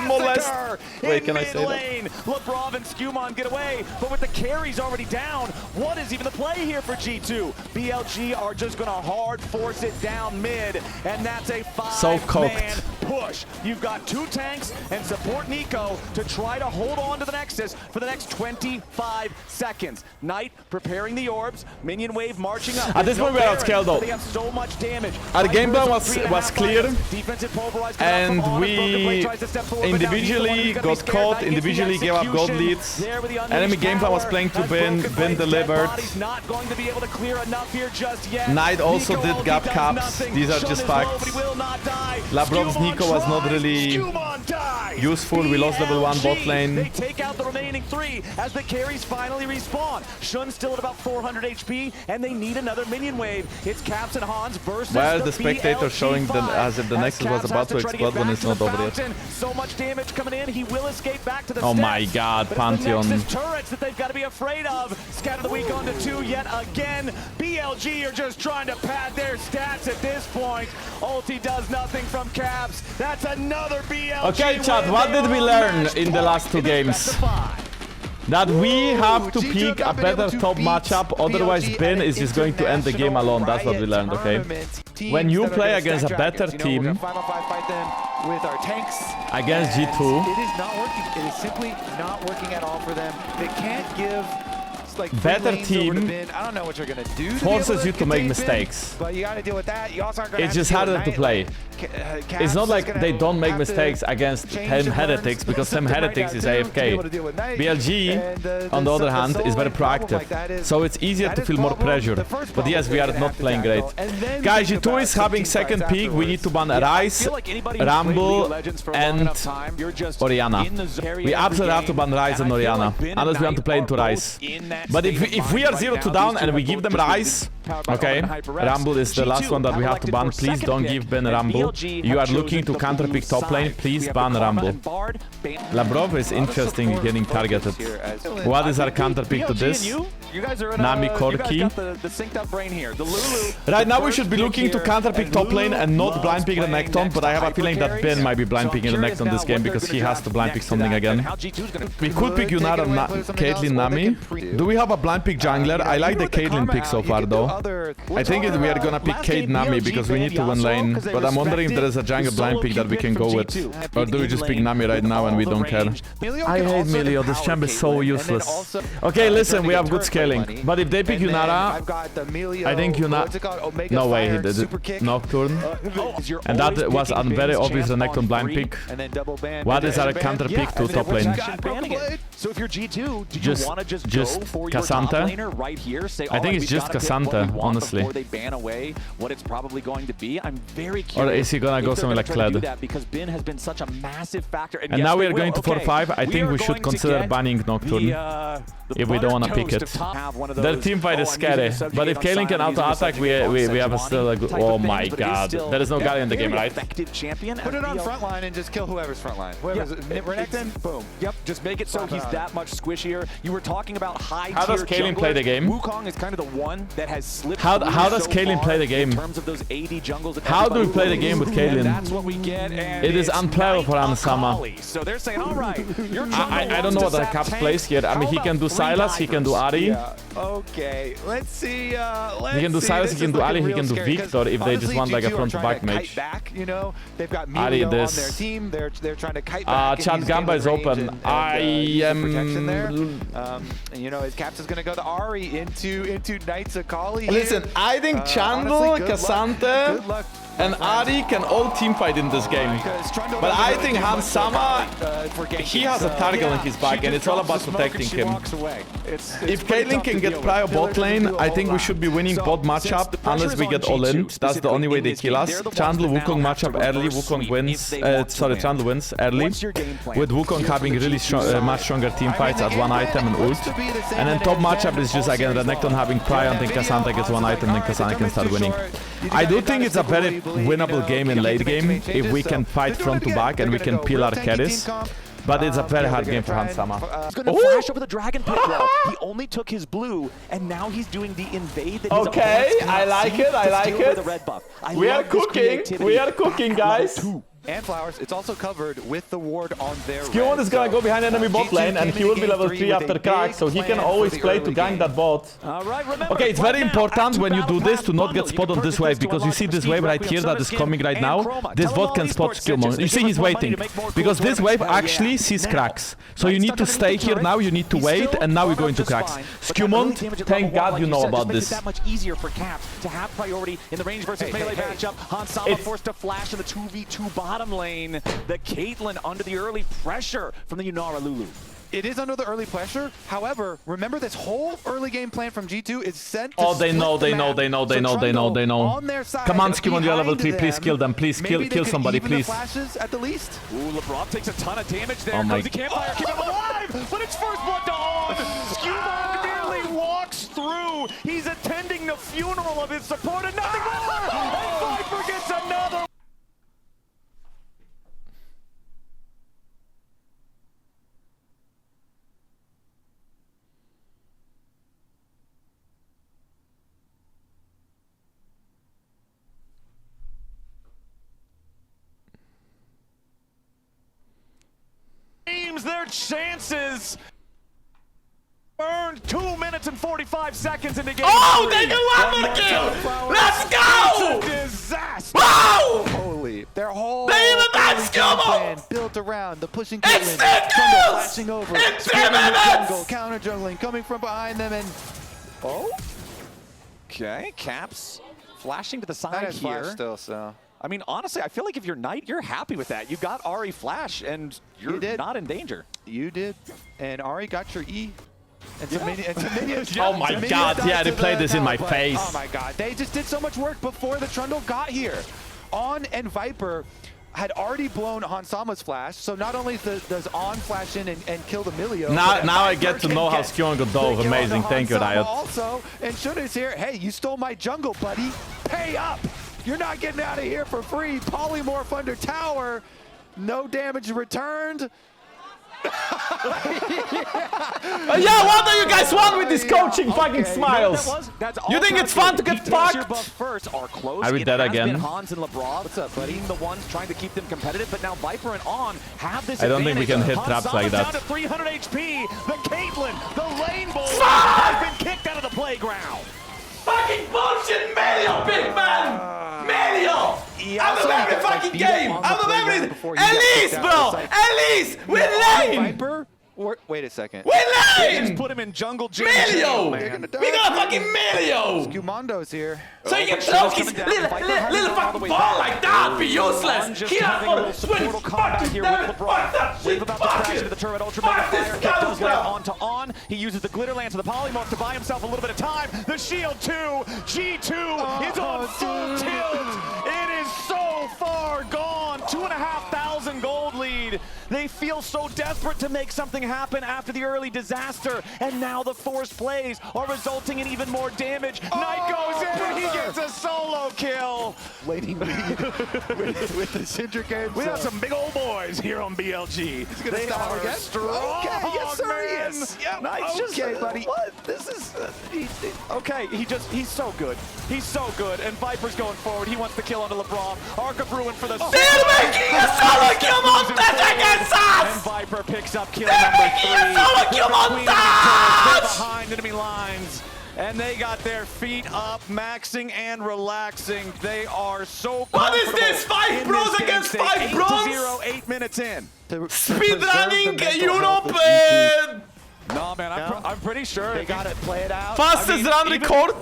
A: molested. Wait, can I say that?
C: LeBron and Skewmon get away, but with the carries already down, what is even the play here for G2? BLG are just gonna hard force it down mid, and that's a 5-man push. You've got 2 tanks and support Nico to try to hold on to the Nexus for the next 25 seconds. Knight preparing the orbs, minion wave marching up.
A: At this point, we're outscaled though.
C: They have so much damage.
A: Our game plan was clear, and we individually got caught, individually gave up gold leads. Enemy game plan was playing to Bin delivered. Knight also did gap caps. These are just facts. Labrov's Nico was not really useful. We lost level 1 bot lane.
C: They take out the remaining 3 as the carries finally respawn. Shun's still at about 400 HP, and they need another minion wave. It's Caps and Hans versus
A: the spectator showing as if the Nexus was about to explode when it's not over yet.
C: So much damage coming in. He will escape back to the
A: Oh my god, Pantheon.
C: Turrets that they've got to be afraid of. Scatter the weak onto 2 yet again. BLG are just trying to pad their stats at this point. Ulti does nothing from Caps. That's another BLG.
A: Okay, chat, what did we learn in the last 2 games? that we have to
B: G2
A: pick a
B: not been
A: better
B: able to
A: top
B: beat
A: matchup, otherwise
B: BLG
A: Ben
B: at
A: is just going to end the game alone. That's what we learned, okay? When you play against a better team,
B: we're gonna 5-on-5 fight them with our tanks
A: against
B: and
A: G2,
B: it is not working. It is simply not working at all for them. They can't give like
A: better team
B: I don't know what you're gonna do.
A: forces you to make mistakes.
B: But you gotta deal with that. You also are gonna
A: It's just harder to play. It's not like they don't make mistakes against Hem Heretics, because Hem Heretics is AFK. BLG, on the other hand, is very proactive. So it's easier to feel more pressure. But yes, we are not playing great. Guys, G2 is having second peak. We need to ban Ryze, Rumble, and Orianna. We absolutely have to ban Ryze and Orianna, unless we want to play into Ryze. But if we are 0-2 down and we give them Ryze, okay, Rumble is the last one that we have to ban. Please don't give Ben Rumble. You are looking to counterpick top lane, please ban Rumble. Labrov is interesting getting targeted. What is our counterpick to this? Nami Corki. Right now we should be looking to counterpick top lane and not blind pick the Necton, but I have a feeling that Ben might be blind picking the Necton this game because he has to blind pick something again. We could pick Yunara, Caitlyn, Nami. Do we have a blind pick jungler? I like the Caitlyn pick so far though. I think we are gonna pick Cait Nami because we need to win lane, but I'm wondering if there is a jungle blind pick that we can go with. Or do we just pick Nami right now and we don't care? I hate Melio, this champ is so useless. Okay, listen, we have good scaling, but if they pick Yunara, I think Yunara... No way, he did it. Nocturne. And that was a very obvious Renekton blind pick. What is our counter pick to top lane?
C: So if you're G2, do
A: you
C: want to just go for
A: your top
C: laner right here? Say,
A: I think it's just Cassandra, honestly.
C: Before they ban away what it's probably going to be. I'm very
A: curious. Or is he gonna go somewhere like Kled?
C: Because Ben has been such a massive factor.
A: And now we are going to 4-5. I think we should consider banning Nocturne. If we don't want to pick it. Their team fight is scary. But if Kaelin can auto-attack, we have still a good... Oh my god. There is no guy in the game, right?
B: Put it on frontline and just kill whoever's frontline. Whoever's Renekton, boom.
C: Yep, just make it so he's that much squishier. You were talking about high tier.
A: How does Kaelin play the game?
C: Wukong is kind of the one that has slipped.
A: How does Kaelin play the game?
C: In terms of those AD jungles.
A: How do we play the game with Kaelin?
C: That's what we get.
A: It is unplayable for Ansama.
C: So they're saying, all right,
A: I don't know what the Caps plays here. I mean, he can do Sylas, he can do Ahri.
B: Yeah. Okay, let's see.
A: He can do Sylas, he can do Ahri, he can do Victor if they just want like a front-to-back match.
B: You know, they've got Melio on their team. They're trying to kite back.
A: Chat Gamba is open. I am.
B: You know, his Caps is going to go the Ahri into Knights of Kali.
A: Listen, I think Chandler, Cassandra, and Ahri can all teamfight in this game. But I think Hans Sama, he has a target on his back and it's all about protecting him. If Caitlyn can get prior bot lane, I think we should be winning bot matchup unless we get all in. That's the only way they kill us. Chandler Wukong matchup early, Wukong wins. Chandler wins early. With Wukong having really much stronger team fights at one item and ult. And then top matchup is just again Renekton having prior and then Cassandra gets one item and then Cassandra can start winning. I do think it's a very winnable game in late game if we can fight front to back and we can peel our carries. But it's a very hard game for Hansama.
C: He's going to flash over the Dragon Pit wall. He only took his blue, and now he's doing the invade that he's
A: okay, I like it, I like it. We are cooking, guys.
B: And Flowers, it's also covered with the ward on their
A: Skewon is gonna go behind enemy bot lane and he will be level 3 after crack, so he can always play to gank that bot. Okay, it's very important when you do this to not get spot on this wave, because you see this wave right here that is coming right now. This bot can spot Skewon. You see he's waiting, because this wave actually sees cracks. So you need to stay here now, you need to wait, and now we're going to cracks. Skewon, thank God you know about this.
C: It's that much easier for Caps to have priority in the range versus melee matchup. Hansama forced to flash in the 2v2 bottom lane. The Caitlyn under the early pressure from the Yunara Lulu.
B: It is under the early pressure. However, remember this whole early game plan from G2 is sent to
A: they know. Come on, Skewon, you're level 3. Please kill them. Please kill somebody, please.
B: At the least.
C: Ooh, Labrov takes a ton of damage there. Oh my. Goes the campfire, keep him alive, but it's first blood to On. Skewon nearly walks through. He's attending the funeral of his support and nothing more. And Viper gets another. Their chances. Burned 2 minutes and 45 seconds into game
A: Oh,
C: 3.
A: they do one more kill! Let's go!
C: It's a disaster.
A: Wow!
B: Holy, their whole
A: They even got
B: early
A: Skilmo!
B: game plan built around the pushing
A: It's
B: Caitlyn,
A: 10
B: Trundle
A: kills!
B: flashing over,
A: In 3
B: spearing the
A: minutes!
B: jungle, counter jungling, coming from behind them, and
C: Okay, Caps flashing to the
B: that
C: side
B: is flash
C: here.
B: still. So
C: I mean, honestly, I feel like if you're Knight, you're happy with that. You got Ahri flash, and you're not in danger.
B: you did, and Ahri got your E. And some minions.
A: Oh my
B: some
A: god,
B: minions
A: yeah, they
B: died to
A: played
B: the
A: this in my
B: tower, but,
A: face.
B: Oh my god, they just did so much work before the Trundle got here. On and Viper had already blown Hansama's flash, so not only does On flash in and kill the Milio.
A: Now I get to know how Skjon got dove. Amazing, thank you, Riot.
B: Also, and Shun is here. Hey, you stole my jungle, buddy. Pay up. You're not getting out of here for free. Polymorph under tower. No damage returned.
A: Yeah, what do you guys want with these coaching fucking smiles? You think it's fun to get fucked?
C: First are close.
A: Are we dead again?
C: Hans and Labrov. What's up, buddy? The ones trying to keep them competitive, but now Viper and On have this
A: I don't think we can hit traps like that.
C: Down to 300 HP. The Caitlyn, the lane boy, has been kicked out of the playground.
A: Fucking bullshit, Melio, big man! Melio! Out of every fucking game! Out of every... Elise, bro! Elise! Win lane!
B: Viper? Wait a second.
A: Win
C: They just
A: lane!
C: put him in jungle gym.
A: Melio!
C: Man.
A: We got a fucking Melio!
B: Gumando's here.
A: So you can throw his little fucking ball like that, be useless!
C: Just
A: He
C: having a little supportal combat here with LeBron. Wave about to crash into the turret. Ultra Mega Fire Kick does land onto On. He uses the Glitter Lance of the Polymorph to buy himself a little bit of time. The Shield 2, G2 is on full tilt. It is so far gone. 2,500 gold lead. They feel so desperate to make something happen after the early disaster, and now the forced plays are resulting in even more damage. Knight goes in and he gets a solo kill.
B: Lady with the Syndra game.
C: We have some big old boys here on BLG.
B: He's gonna
C: They
B: stop
C: are
B: again.
C: strong,
B: Okay, yes sir,
C: man.
B: he is. Yep.
C: Knight's just
B: Okay, buddy.
C: What? This is okay. He's so good. He's so good. And Viper's going forward. He wants to kill onto LeBron. Arc of Ruin for the.
A: They're making a solo kill monster against
C: And
A: us!
C: Viper picks up kill
A: They're
C: number
A: making
C: 3.
A: a solo kill
C: They're
A: monster!
C: behind enemy lines. And they got their feet up, maxing and relaxing. They are so
A: What is
C: comfortable
A: this? 5
C: in
A: bros
C: this game
A: against
C: state.
A: 5 bros?
C: 8-0, 8 minutes in.
A: Speed running Europe!
C: No, man, I'm pretty sure
B: They got it. Play it out.
A: Fastest run
C: even-
A: record!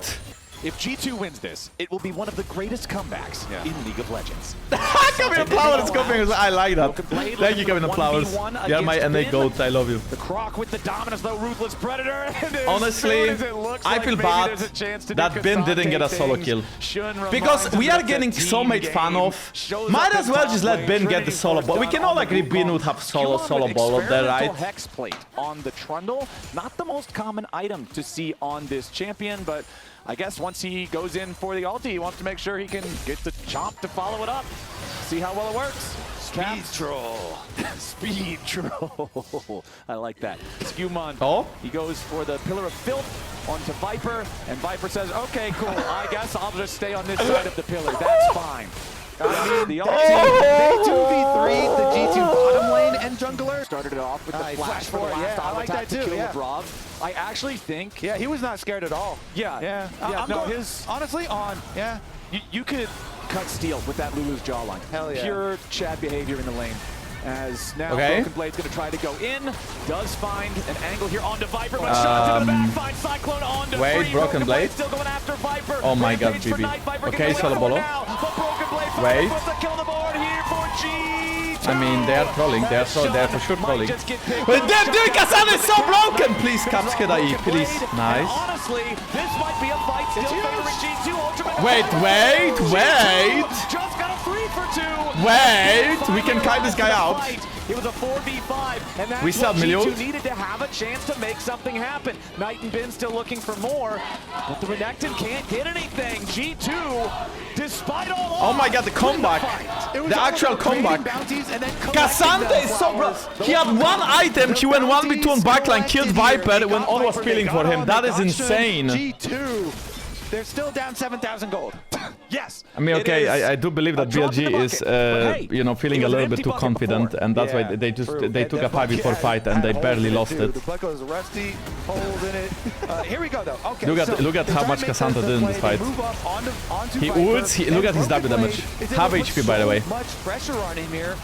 C: If G2 wins this, it will be one of the greatest comebacks in League of Legends.
A: Kevin Flowers coming. I like that. Thank you, Kevin Flowers. You're my NA GOAT. I love you.
C: The Croc with the dominance, though, Ruthless Predator. And
A: Honestly, I feel bad that Bin didn't get a solo kill. Because we are getting so much fun of. Might as well just let Bin get the solo ball. We can all agree Bin would have solo ball up there, right?
C: Hex plate on the Trundle. Not the most common item to see on this champion, but I guess once he goes in for the ulti, he wants to make sure he can get the chomp to follow it up. See how well it works.
B: Speed troll.
C: Speed troll. I like that. Skewmon.
A: Oh?
C: He goes for the Pillar of Filth onto Viper, and Viper says, okay, cool, I guess I'll just stay on this side of the pillar. That's fine. I mean, the
B: They 2v3 the G2 bottom lane and jungler.
C: started it off with the
B: Nice.
C: flash for the
B: Yeah,
C: last
B: I
C: auto
B: like
C: attack
B: that
C: to
B: too,
C: kill
B: yeah.
C: Labrov. I actually think,
B: Yeah, he was not scared at all.
C: yeah,
B: I'm
C: no,
B: going,
C: his,
B: honestly, on. Yeah.
C: you could cut steel with that Lulu's jawline.
B: Hell yeah.
C: Pure Chad behavior in the lane. As now
A: Okay.
C: Broken Blade's going to try to go in, does find an angle here onto Viper, but shots into the back, finds Cyclone onto
A: wait,
C: Free.
A: Broken Blade?
C: Still going after Viper.
A: Oh my god,
C: Rampage for
A: GG.
C: Knight. Viper
A: Okay,
C: getting
A: solo
C: away
A: bolo.
C: now, but Broken Blade
A: Wait.
C: puts the kill on the board here for G2.
A: I mean, they are trolling. They are for sure
C: Might
A: trolling.
C: just get picked
A: But
C: up.
A: dude, Kazan is so broken! Please, Caps, get a E, please.
C: And
A: Nice.
C: honestly, this might be a fight still favoring G2. Ultimate
A: Wait.
C: Just got a 3 for 2.
A: Wait, we can kite this guy out.
C: It was a 4v5, and that's
A: We still
C: what
A: have
C: G2
A: Milieu.
C: needed to have a chance to make something happen. Knight and Bin still looking for more, but the Renekton can't get anything. G2, despite all
A: Oh my god, the comeback. The actual comeback. Cassandra is so bro. He had one item, he went 1v2 on backline, killed Viper when all was peeling for him. That is insane.
B: G2. They're still down 7,000 gold.
C: Yes.
A: I mean, okay, I do believe that BLG is, you know, feeling a little bit too confident, and that's why they took a 5v4 fight and they barely lost it.
B: The buckle is rusty, holes in it. Here we go though. Okay.
A: Look at how much Cassandra did in this fight. He ults. Look at his W damage. Half HP, by the way.
B: Much pressure on him here.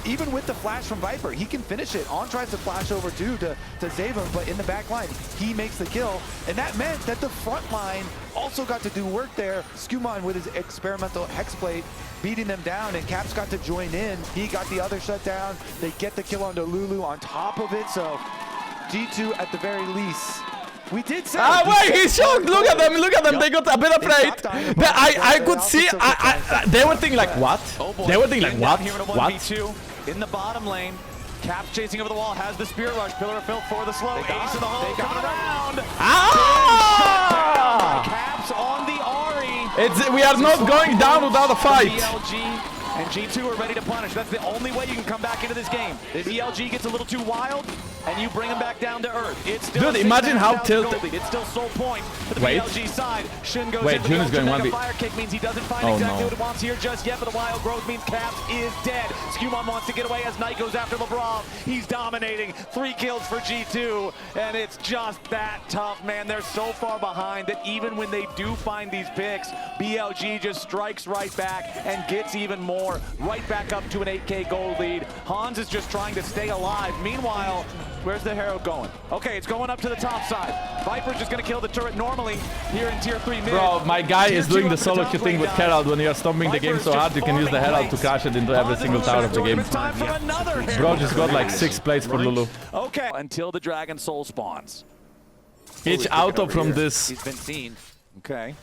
B: Even with the flash from Viper, he can finish it. On tries to flash over too to save him, but in the back line, he makes the kill. And that meant that the front line also got to do work there. Skumon with his experimental Hexblade beating them down, and Caps got to join in. He got the other shutdown. They get the kill onto Lulu on top of it, so G2 at the very least. We did say.
A: Wait, he's shocked. Look at them. Look at them. They got a bit afraid. I could see. They were thinking like, what? They were thinking like, what? What?
C: In the bottom lane, Caps chasing over the wall, has the spear rush. Pillar of Filth for the slow. Ace of the hole coming around. Caps on the Ahri.
A: We are not going down without a fight.
C: BLG and G2 are ready to punish. That's the only way you can come back into this game. BLG gets a little too wild, and you bring him back down to earth. It's still
A: dude, imagine how tilted.
C: It's still soul point for the BLG side. Shun goes in.
A: Jun is going 1v.
C: Fire kick means he doesn't find exactly what he wants here just yet, but the wild growth means Caps is dead. Skumon wants to get away as Knight goes after Labrov. He's dominating. 3 kills for G2, and it's just that tough, man. They're so far behind that even when they do find these picks, BLG just strikes right back and gets even more. Right back up to an 8K gold lead. Hans is just trying to stay alive. Meanwhile, where's the Herald going? Okay, it's going up to the top side. Viper's just going to kill the turret normally here in Tier 3 mid.
A: Bro, my guy is doing the solo queue thing with Herald. When you are stomping the game so hard, you can use the Herald to crash it into every single tower of the game. Bro just got like 6 plates for Lulu.
C: Okay, until the Dragon Soul spawns.
A: Each auto from this.
B: He's been seen.
C: Okay.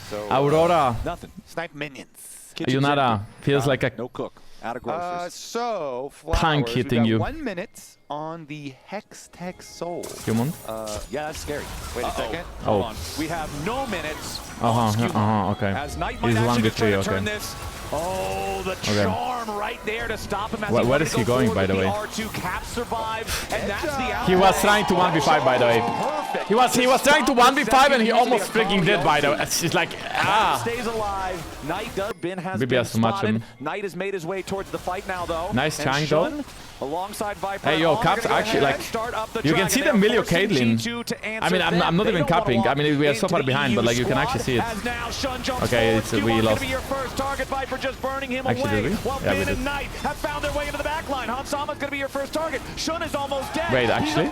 C: So,
A: Aurora.
C: Nothing.
B: Snipe minions.
A: Yunara feels like a
C: no cook. Out of groceries.
B: So,
A: tank hitting you.
B: 1 minute on the Hex Tech Soul.
A: Human?
C: Yeah, that's scary. Wait a second.
A: Oh.
C: Hold on. We have no minutes.
A: Okay.
C: As Knight
A: He's
C: might actually try to
A: 1v3,
C: turn
A: okay.
C: this. Oh, the charm right there to stop him. As
A: where is he going, by the way?
C: R2 Cap survive, and that's the
A: He was trying to 1v5, by the way. He was trying to 1v5 and he almost freaking did, by the way. It's just like,
C: Stays alive. Knight does. Ben has
A: Maybe
C: been
A: has to match
C: spotted.
A: him.
C: Knight has made his way towards the fight now, though.
A: Nice chang, though.
C: Alongside Viper.
A: Hey, yo, Caps actually, like, you can see the Milio Caitlyn. I mean, I'm not even capping. I mean, we are so far behind, but like, you can actually see it. Okay, we lost. Actually, did we? Yeah, we did.
C: Knight have found their way into the back line. Hansama's gonna be your first target. Shun is almost dead.
A: Wait, actually?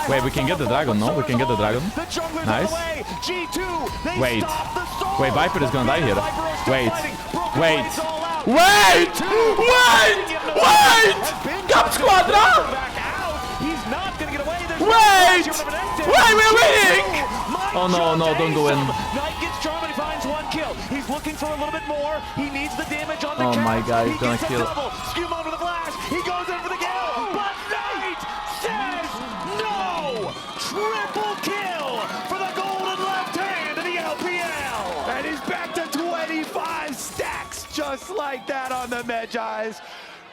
A: Wait, we can get the dragon, no? We can get the dragon. Nice. Wait. Wait, Viper is gonna die here. Wait. Wait. Wait! Cap Squadra!
C: He's not gonna get away.
A: Wait! Wait, we're winning! Oh no, don't go in.
C: Knight gets charm and he finds 1 kill. He's looking for a little bit more. He needs the damage on the
A: Oh my god, he's gonna kill.
C: Skumon with a flash. He goes in for the kill. But Knight says no! Triple kill for the golden left hand of the LPL.
B: And he's back to 25 stacks just like that on the Medjais.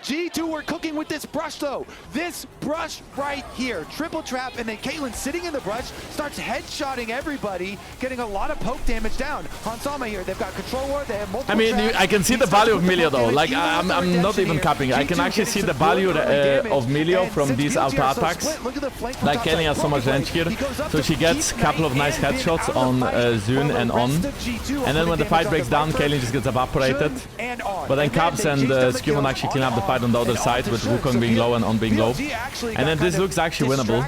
B: G2 were cooking with this brush though. This brush right here. Triple trap, and then Caitlyn sitting in the brush starts headshotting everybody, getting a lot of poke damage down. Hansama here, they've got control war, they have multiple traps.
A: I can see the value of Milio though. Like, I'm not even capping. I can actually see the value of Milio from these auto attacks. Like, Kenny has so much range here, so she gets a couple of nice headshots on Zune and On. And then when the fight breaks down, Caitlyn just gets evaporated. But then Caps and Skumon actually clean up the fight on the other side with Wukong being low and On being low. And then this looks actually winnable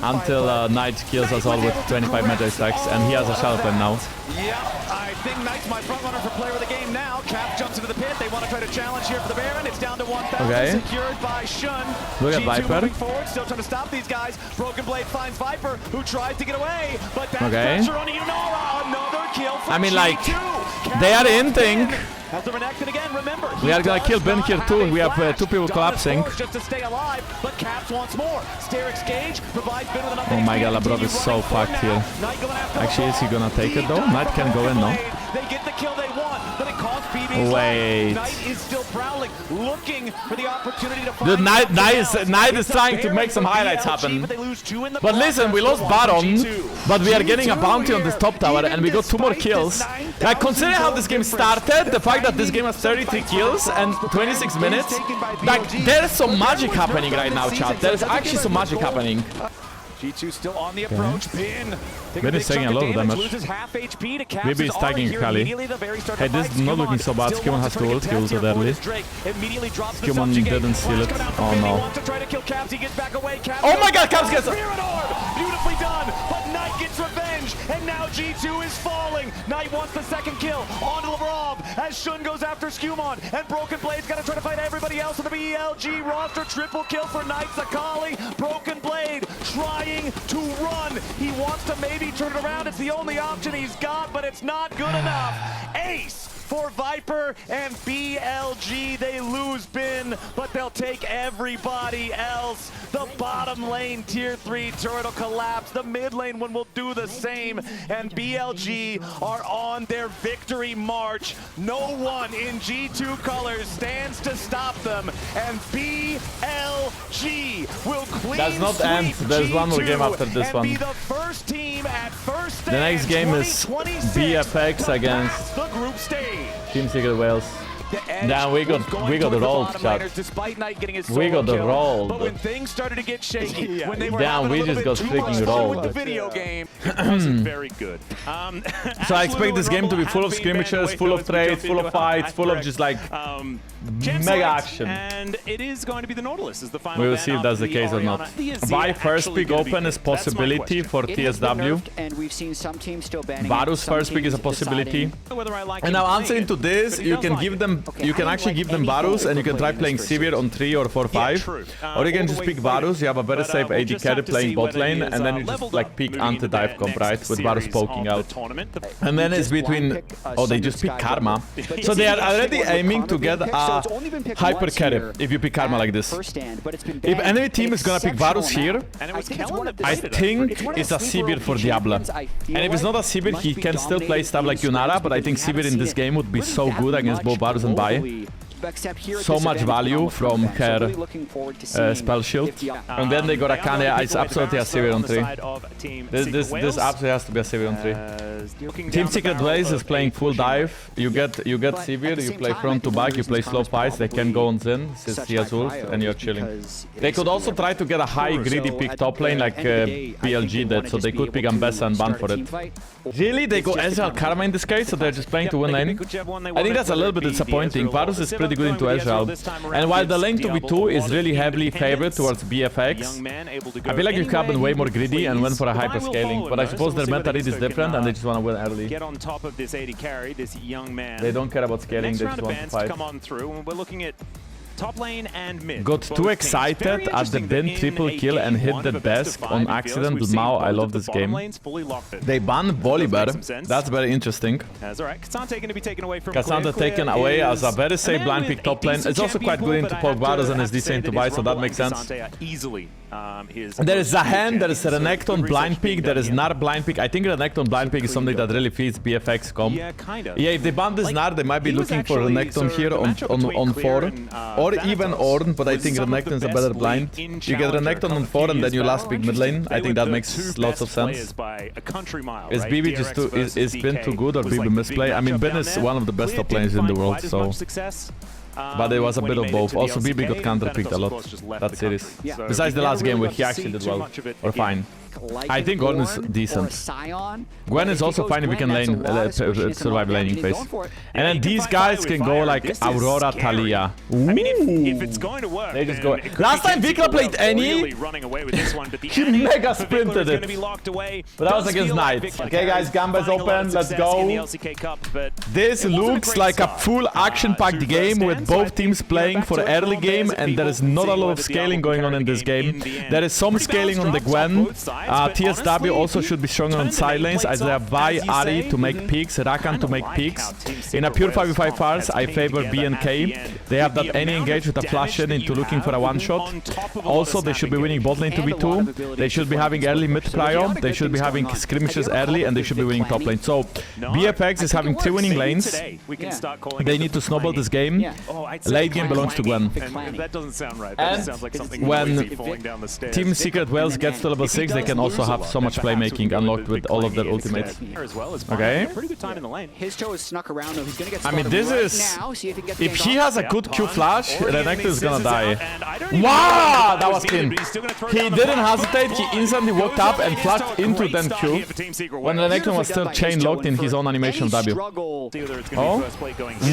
A: until Knight kills us all with 25 Medjay stacks, and he has a shadow flame now.
C: Yeah, I think Knight's my front runner for player of the game now. Cap jumps into the pit. They want to try to challenge here for the Baron. It's down to 1,000, secured by Shun.
A: Look at Viper.
C: Moving forward, still trying to stop these guys. Broken Blade finds Viper, who tries to get away, but that's pressure on Yunara. Another kill for
A: I mean,
C: G2.
A: like, they are inting.
C: Has to reconnect it again. Remember,
A: we are gonna kill Ben here too. We have 2 people collapsing.
C: Just to stay alive, but Caps wants more. Sterix Gage provides Ben with enough.
A: Oh my god, Labrov is so fucked here. Actually, is he gonna take it though? Knight can go in, no?
C: They get the kill they want, but it costs BB's
A: Wait.
C: life. Knight is still prowling, looking for the opportunity to
A: The
C: find
A: Knight is trying to make some highlights happen. But listen, we lost Baron, but we are getting a bounty on this top tower, and we got 2 more kills. Like, considering how this game started, the fact that this game has 33 kills and 26 minutes, like, there's some magic happening right now, chat. There's actually some magic happening.
C: G2 still on the approach.
A: Bin is taking a lot of damage.
C: Loses half HP to Caps
A: Maybe he's tagging Kali. Hey, this is not looking so bad. Skimon has to ult. He ulted early. Skimon didn't seal it. Oh no. Oh my god, Caps gets it!
C: Beautifully done, but Knight gets revenge, and now G2 is falling. Knight wants the second kill on Lavrov as Shun goes after Skewmon, and Broken Blade's got to try to fight everybody else on the BLG roster. Triple kill for Knight. Sakali, Broken Blade trying to run. He wants to maybe turn it around. It's the only option he's got, but it's not good enough. Ace for Viper and BLG. They lose Bin, but they'll take everybody else. The bottom lane tier 3 turret will collapse. The mid lane one will do the same. And BLG are on their victory march. No one in G2 colors stands to stop them. And BLG will clean
A: Does not end. There's one more game after this one.
C: Be the first team at first
A: The next game is BFX against
C: the group stage.
A: Team Secret Wales. Damn, we got rolled, chat. We got the roll.
C: But when things started to get shaky, when they were
A: damn, we just got freaking rolled.
C: the video game, it wasn't very good.
A: So I expect this game to be full of scrimmages, full of trades, full of fights, full of just like mega action.
D: And it is going to be the Nautilus as the final.
A: We will see if that's the case or not. Buy first pick open is possibility for TSW.
E: And we've seen some teams still banning.
A: Varus first pick is a possibility. And now answering to this, you can give them, you can actually give them Varus, and you can try playing Sivir on 3 or 4-5. Or you can just pick Varus, you have a very safe AD carry playing bot lane, and then you just like pick anti-dive comp, right? With Varus poking out. And then it's between, oh, they just pick Karma. So they are already aiming to get a hyper carry if you pick Karma like this. If enemy team is gonna pick Varus here, I think it's a Sivir for Diablo. And if it's not a Sivir, he can still play stuff like Yunara, but I think Sivir in this game would be so good against both Varus and Bai. So much value from her spell shield. And then they got Akane. It's absolutely a Sivir on 3. This absolutely has to be a Sivir on 3. Team Secret Blaze is playing full dive. You get Sivir, you play front to back, you play slow fights, they can go on Zen since he has ult, and you're chilling. They could also try to get a high greedy pick top lane like BLG did, so they could pick Ambessa and ban for it. Really? They go Ezreal Karma in this case, so they're just playing to win lane? I think that's a little bit disappointing. Varus is pretty good into Ezreal. And while the lane 2v2 is really heavily favored towards BFX, I feel like you could have been way more greedy and went for a hyper scaling. But I suppose their meta read is different and they just want to win early.
D: Get on top of this AD carry, this young man.
A: They don't care about scaling, they just want to fight.
D: Come on through, and we're looking at top lane and mid.
A: Got too excited at the Bin triple kill and hit the desk on accident. Mao, I love this game. They ban Volibear. That's very interesting. Cassandra taken away as a very safe blind pick top lane. It's also quite good into poke Varus and is decent to buy, so that makes sense. There is Zahen, there is Renekton blind pick, there is Gnar blind pick. I think Renekton blind pick is something that really feeds BFX comp. Yeah, if they ban this Gnar, they might be looking for Renekton here on 4. Or even Ornn, but I think Renekton is a better blind. You get Renekton on 4 and then you last pick mid lane. I think that makes lots of sense. Is BB just too, is Bin too good or BB misplay? I mean, Bin is one of the best top lanes in the world, so... But it was a bit of both. Also, BB got counter-picked a lot that series. Besides the last game where he actually did well, or fine. I think Ornn is decent. Gwen is also fine if we can survive laning phase. And then these guys can go like Aurora Thalia. Ooh.
D: I mean, if it's going to work,
A: they just go. Last time Vikla played Annie, he mega sprinted it. But that was against Knight. Okay guys, Gamba's open, let's go. This looks like a full action-packed game with both teams playing for early game, and there is not a lot of scaling going on in this game. There is some scaling on the Gwen. TSW also should be stronger on side lanes, as they have Vi, Ari to make peaks, Rakan to make peaks. In a pure 5v5 fights, I favor BNK. They have that any engage with a flash in into looking for a one-shot. Also, they should be winning bot lane 2v2. They should be having early mid prio. They should be having skirmishes early, and they should be winning top lane. So, BFX is having 3 winning lanes. They need to snowball this game. Late game belongs to Gwen.
D: That doesn't sound right.
A: And
D: sounds like something
A: when
D: falling down the stairs.
A: Team Secret Wales gets to level 6, they can also have so much playmaking unlocked with all of their ultimates. Okay.
D: Pretty good time in the lane.
E: His toe is snuck around though. He's gonna get
A: I mean, this
E: right
A: is...
E: now. See if he can get
A: If he has a good Q flash, Renekton is gonna die.
D: Wow,
A: Wow, that was clean. He didn't hesitate, he instantly walked up and flashed into then Q. When Renekton was still chain locked in his own animation of W. Oh?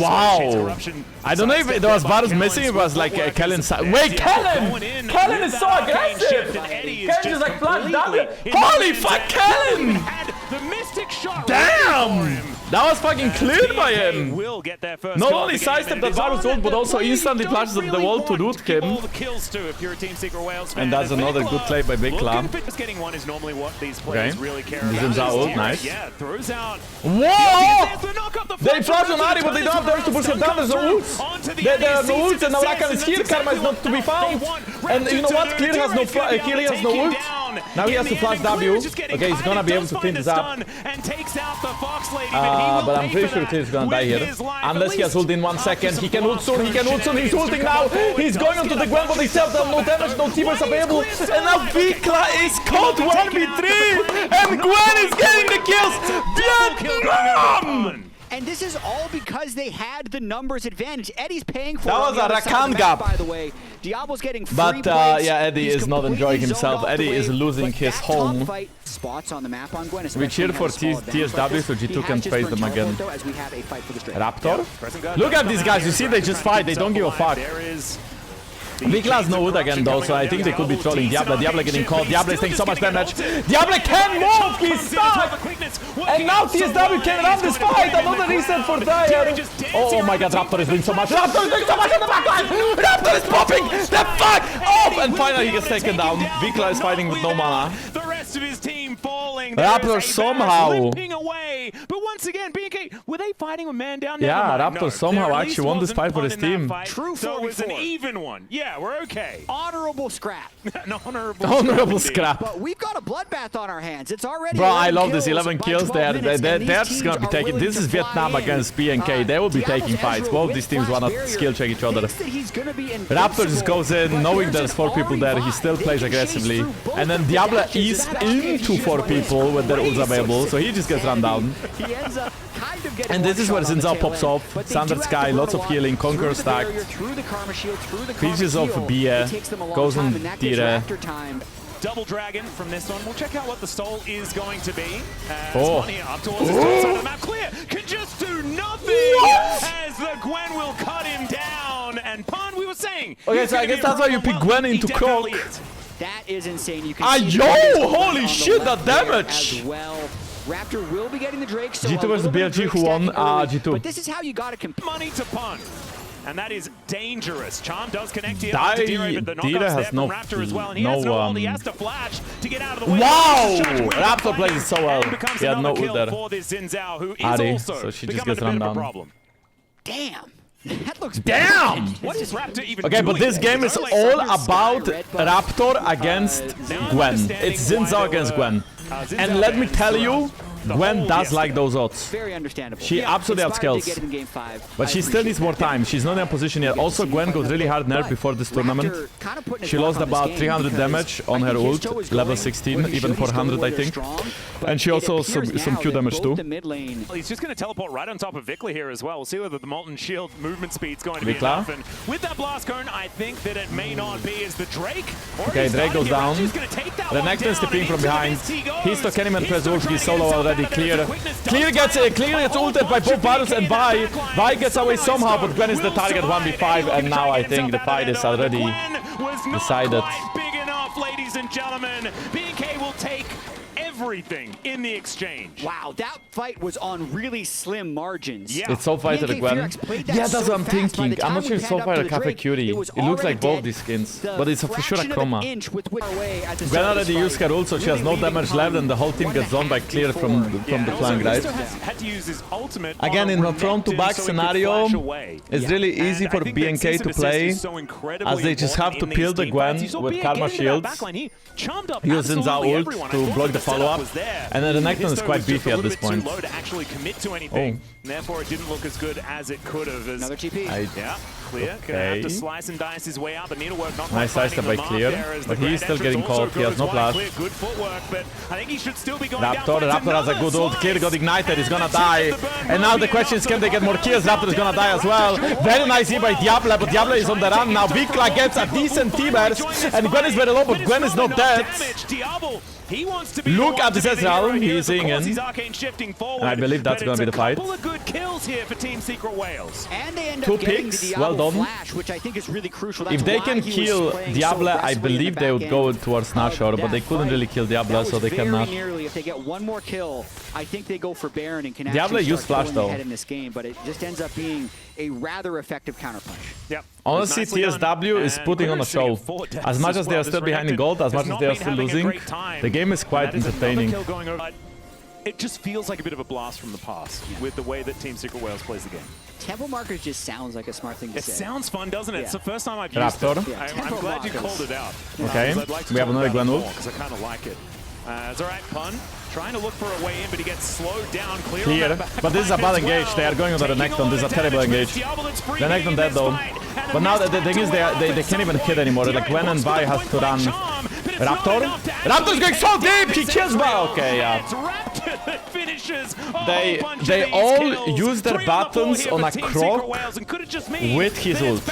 A: Wow. I don't know if it was Varus missing, it was like Kellen. Wait, Kellen! Kellen is so aggressive! Kellen just like flashed W. Holy fuck, Kellen! Damn! That was fucking cleared by him! Not only sidestepped that Varus ult, but also instantly flashes up the wall to root him. And that's another good play by Big Clam. Okay, this is our ult, nice. Whoa! They flash on Ari, but they don't have damage to push him down, there's no ults! There are no ults, and now Rakan is here, Karma is not to be found! And you know what, Clear has no ult. Now he has to flash W. Okay, he's gonna be able to clean this up. But I'm pretty sure Clear is gonna die here. Unless he has ult in 1 second. He can ult soon, he's ulting now. He's going onto the Gwen, but they still have no damage, no T-Burst available. And now Vikla is caught 1v3! And Gwen is getting the kills! Vietnam!
E: And this is all because they had the numbers advantage. Eddie's paying for
A: that was a Rakan gap,
E: by the way. Diablo's getting free
A: but
E: plates.
A: yeah, Eddie is not enjoying himself. Eddie is losing his home.
E: Spots on the map on Gwen,
A: We cheer for TSW so G2 can face them again. Raptor? Look at these guys, you see they just fight, they don't give a fuck. Vikla has no ult again though, so I think they could be trolling Diablo. Diablo getting caught, Diablo is taking so much damage. Diablo can move, he's stuck! And now TSW can run this fight, another reset for Dyer. Oh my god, Raptor is doing so much, Raptor is doing so much on the backline! Raptor is popping the fuck off! And finally he gets taken down. Vikla is fighting with no mana.
C: Of his team falling.
A: Raptor somehow.
C: Away. But once again, BNK, were they fighting a man down?
A: Yeah, Raptor somehow actually won this fight for his team.
C: True, so it was an even one. Yeah, we're okay.
E: Honorable scrap.
A: Honorable scrap.
E: But we've got a bloodbath on our hands. It's already.
A: Bro, I love this 11 kills. They're just gonna be taking. This is Vietnam against BNK. They will be taking fights. Both these teams wanna skill check each other. Raptor just goes in, knowing there's 4 people there. He still plays aggressively, and then Diablo is into 4 people with their ults available, so he just gets run down. And this is where Xin Zhao pops off. Standard Sky, lots of healing, Conqueror stacked. Pieces of Bia, goes on Tire.
C: Double dragon from this one. We'll check out what the stall is going to be.
A: Oh.
C: Up towards the side of the map. Clear can just do nothing as the Gwen will cut him down. And Pun, we were saying.
A: Okay, so I guess that's why you pick Gwen into Croc.
E: That is insane. You can
A: yo, holy shit, that damage!
E: As well. Raptor will be getting the Drake. So
A: G2 versus BLG, who won? G2.
E: But this is how you gotta compete.
C: Money to Pun. And that is dangerous. Charm does connect here.
A: Dire has no
C: Raptor as well. And he has no ult. He has to flash to get out of the way.
A: Wow! Raptor plays it so well. He had no ult there.
C: For this Xin Zhao, who is
A: Ari,
C: also
A: so she just gets run down.
E: Damn. That looks
A: damn!
C: What is Raptor even
A: okay,
C: doing?
A: but this game is all about Raptor against Gwen. It's Xin Zhao against Gwen. And let me tell you, Gwen does like those odds.
E: Very understandable.
A: She absolutely outskills. But she still needs more time. She's not in a position yet. Also, Gwen got really hard nerfed before this tournament. She lost about 300 damage on her ult, level 16, even 400 I think. And she also some Q damage too.
C: He's just going to teleport right on top of Vikla here as well. We'll see whether the Molten Shield movement speed's going to be enough. And with that Blast Cone, I think that it may not be as the Drake.
A: Okay, Drake goes down. Renekton is tipping from behind. He's stuck anime and press ult. He's solo already. Clear gets ulted by both Varus and Vi. Vi gets away somehow, but Gwen is the target 1v5, and now I think the fight is already decided.
C: Big enough, ladies and gentlemen. BNK will take everything in the exchange.
E: Wow, that fight was on really slim margins.
C: Yeah.
A: It's Soulfighter
E: BNK
A: Gwen.
E: Ferox played that
A: Yeah, that's
E: so
A: what I'm
E: fast. By the
A: thinking. I'm
E: time
A: not
E: we
A: sure if
E: panned up to
A: Soulfighter
E: the
A: Cafe
E: Drake,
A: Cutie.
E: it was
A: It looks like
E: already
A: both
E: dead.
A: these skins,
E: The
A: but it's for sure a
E: fraction of an
A: chroma.
E: inch with which away at the
A: Gwen
E: start of
A: already
E: this
A: used
E: fight,
A: her ult, so she has no
E: really
A: damage
E: leaving
A: left, and the whole team gets zoned by
E: 1.5
A: clear from
E: before.
A: the
C: and also
A: flank, right?
C: Lister had to use his ultimate
A: Again, in a front-to-back scenario, it's really easy for BNK to play, as they just have to peel the Gwen with Karma shields, use Zinza ult to block the follow-up, and then the Renekton is quite beefy at this point.
C: To actually commit to anything, and therefore it didn't look as good as it could have.
E: Another TP.
C: Yeah, Clear. Gonna have to slice and dice his way out, but needlework not
A: Nice
C: quite
A: sidestep
C: finding
A: by
C: the
A: Clear,
C: mark there as
A: but
C: the
A: he's
C: Grand
A: still getting
C: Entrance
A: caught. He
C: also
A: has no
C: goes wide.
A: blast.
C: Clear, good footwork, but I think he should still be going
A: Raptor,
C: down.
A: Raptor has a good ult. Clear got ignited, he's gonna die. And now the question is, can they get more kills? Raptor is gonna die as well. Very nice here by Diablo, but Diablo is on the run now. Vikla gets a decent T-burst, and Gwen is very low, but Gwen is not dead.
C: He wants to be
A: Look at this Ezreal, he is seeing in.
C: forward,
A: I believe that's gonna be the fight.
C: A couple of good kills here for Team Secret Wales.
E: And they end
A: Two
E: up getting
A: picks,
E: the
A: well
E: Diablo
A: done.
E: flash, which I think is really crucial.
A: If
E: That's
A: they
E: why
A: can
E: he was
A: kill
E: playing so
A: Diablo, I
E: aggressively in the
A: believe they would
E: back
A: go
E: end
A: towards
E: of
A: Nashor, but
E: that
A: they couldn't
E: fight.
A: really kill Diablo,
E: That
A: so
E: was
A: they
E: very
A: cannot.
E: nearly, if they get one more kill, I think they go for Baron and can
A: Diablo
E: actually
A: used
E: start
A: flash,
E: going
A: though.
E: ahead in this game, but it just ends up being a rather effective counterpunch.
C: Yep.
A: Honestly, TSW is putting on a show. As much as they are still behind in gold, as much as they are still losing, the game is quite entertaining.
C: It just feels like a bit of a blast from the past with the way that Team Secret Wales plays the game.
E: Tempo markers just sounds like a smart thing to
C: It
E: say.
C: sounds fun, doesn't it?
E: Yeah.
C: It's the first time I've used
A: Raptor.
C: it.
E: Yeah,
C: I'm
E: tempo
C: glad you
E: markers.
C: called it out.
A: Okay,
C: I'd like to
A: we have
C: talk
A: another
C: about
A: Gwen
C: it
A: ult.
C: more, 'cause I kind of like it. It's all right, Pun. Trying to look for a way in, but he gets slowed down.
A: Clear, but this is a bad engage. They are going on the Renekton. This is a terrible engage. Renekton dead though. But now the thing is, they can't even hit anymore. Like Gwen and Vi has to run. Raptor? Raptor's going so deep! He kills Vi! Okay, yeah. They all use their buttons on a Croc with his ult.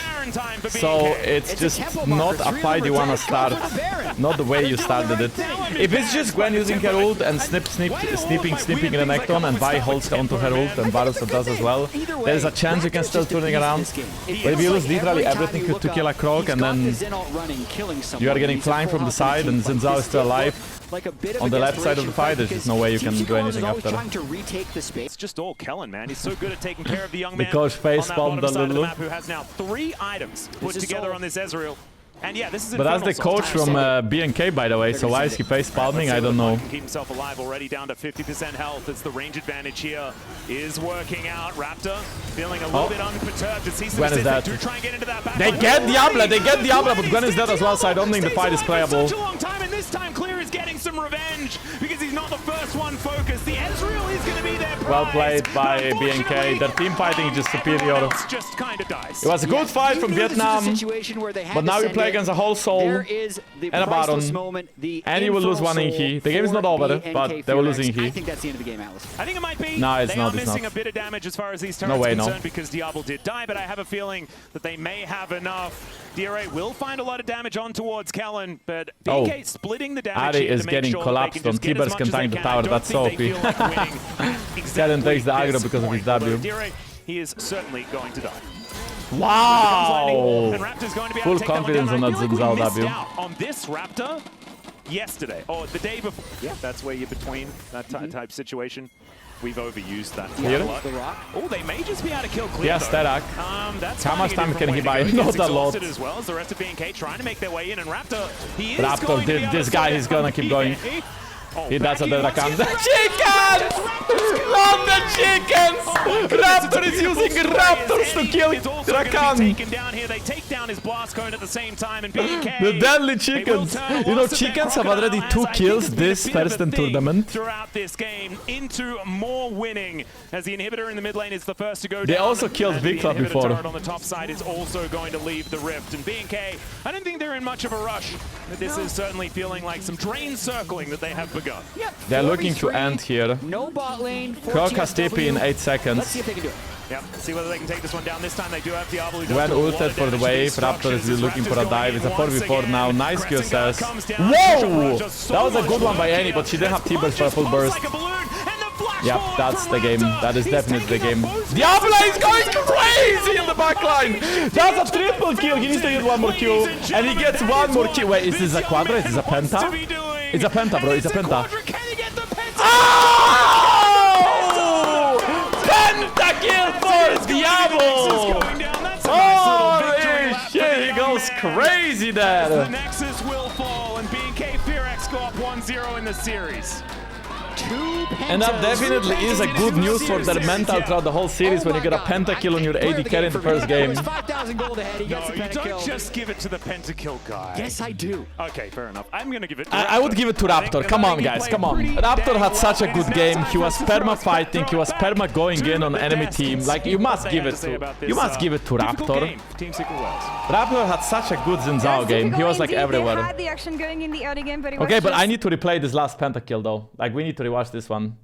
A: So it's just not a fight you wanna start. Not the way you started it. If it's just Gwen using her ult and snipping Renekton and Vi holds onto her ult and Varus does as well, there's a chance you can still turn it around. But if you lose literally everything to kill a Croc and then you are getting flying from the side and Zinzao is still alive, on the left side of the fight, there's just no way you can do anything after.
C: It's just all Kellen, man. He's so good at taking care of the young man
A: Because face
C: on that
A: palmed
C: bottom
A: a
C: side of the
A: little.
C: map, who has now 3 items put together on this Ezreal. And yeah, this is
A: But that's the coach from BNK, by the way, so why is he face palming? I don't know.
C: Can keep himself alive already, down to 50% health. It's the range advantage here is working out. Raptor feeling a little bit unperturbed to see some
A: Gwen is dead.
C: to try and get into that back.
A: They get Diablo, but Gwen is dead as well, so I don't think the fight is playable.
C: Such a long time, and this time Clear is getting some revenge because he's not the first one focused. The Ezreal is going to be their prize.
A: Well played by BNK. Their team fighting is just superior.
C: Just kind of dies.
A: It was a good fight from Vietnam, but now we play against a whole soul and a Baron, and you will lose one Inky. The game is not over, but they will lose Inky.
E: I think that's the end of the game, Atlas.
C: I think it might be.
A: No, it's
C: they
A: not,
C: are
A: it's
C: missing
A: not.
C: a bit of damage as far as these turrets
A: No way, no.
C: concerned because Diablo did die, but I have a feeling that they may have enough. DRA will find a lot of damage on towards Kellen, but BK splitting the damage
A: Ari
C: here
A: is
C: to make
A: getting
C: sure
A: collapsed
C: that
A: on
C: they can just
A: T-Burst
C: get as much
A: can
C: as
A: tank
C: they
A: the
C: can. I
A: tower,
C: don't
A: that's
C: think they
A: so
C: feel like winning
A: Kellen
C: exactly
A: takes the aggro
C: this
A: because of his
C: point,
A: W.
C: but DRA, he is certainly going to die.
A: Wow!
C: And Raptor's going to be able
A: Full
C: to take
A: confidence
C: that
A: on
C: one
A: that
C: down. I feel like we
A: Zinzao
C: missed
A: W.
C: out on this Raptor yesterday, or the day before. Yeah, that's where you're between that type situation. We've overused that.
A: Clear.
C: Oh, they may just be able to kill Clear.
A: Yes, Starak.
C: That's
A: How much time can he buy?
C: Not
A: Not a lot.
C: As well as the rest of BNK trying to make their way in, and Raptor, he is
A: Raptor,
C: going to be able
A: this
C: to
A: guy
C: slow
A: is
C: down
A: gonna keep going.
C: BNK.
A: He does a Rakan. The chickens! Love the chickens! Raptor is using Raptors to kill Rakan.
C: They take down his blast cone at the same time, and BNK,
A: The deadly chickens! You know, chickens have already 2 kills this first tournament.
C: Throughout this game, into more winning, as the inhibitor in the mid lane is the first to go down.
A: They also killed
C: and
A: Vikla
C: the inhibitor
A: before.
C: turret on the top side is also going to leave the rift, and BNK, I don't think they're in much of a rush, but this is certainly feeling like some drain circling that they have begun.
E: Yep.
A: They're looking to end here.
E: No bot lane.
A: Croc has TP in 8
E: Let's
A: seconds.
E: see if they can do it.
C: Yep, see whether they can take this one down. This time they do have Diablo.
A: When ulted for the wave, Raptor is looking for a dive. It's a 4v4 now. Nice QSS. Whoa! That was a good one by Annie, but she didn't have T-burst for a full burst. Yep, that's the game. That is definitely the game. Diablo is going crazy in the backline! That's a triple kill. He needs to get one more kill. And he gets one more kill. Wait, is this a quadra? Is this a penta? It's a penta, bro. It's a penta. crazy
D: The
A: there.
D: Nexus will fall, and BK Fearex go up 1-0 in the series.
A: And that definitely is a good news for their mental throughout the whole series when you get a pentakill on your AD carry in the first game.
E: 5,000 gold ahead. He gets
D: No,
E: the
D: you don't
E: pentakill.
D: just give it to the pentakill guy.
E: Yes, I do.
D: Okay, fair enough. I'm gonna give it to
A: I would give it to Raptor. Come on, guys. Come on. Raptor had such a good game. He was perma fighting. He was perma going in on enemy team. Like, you must give it to. You must give it to Raptor.
D: Team Secret Wells.
A: Raptor had such a good Xin Zhao game. He was like
F: They
A: everywhere.
F: had the action going in the early game, but it
A: Okay,
F: was
A: but
F: just...
A: I need to replay this last pentakill though. Like, we need to rewatch this one.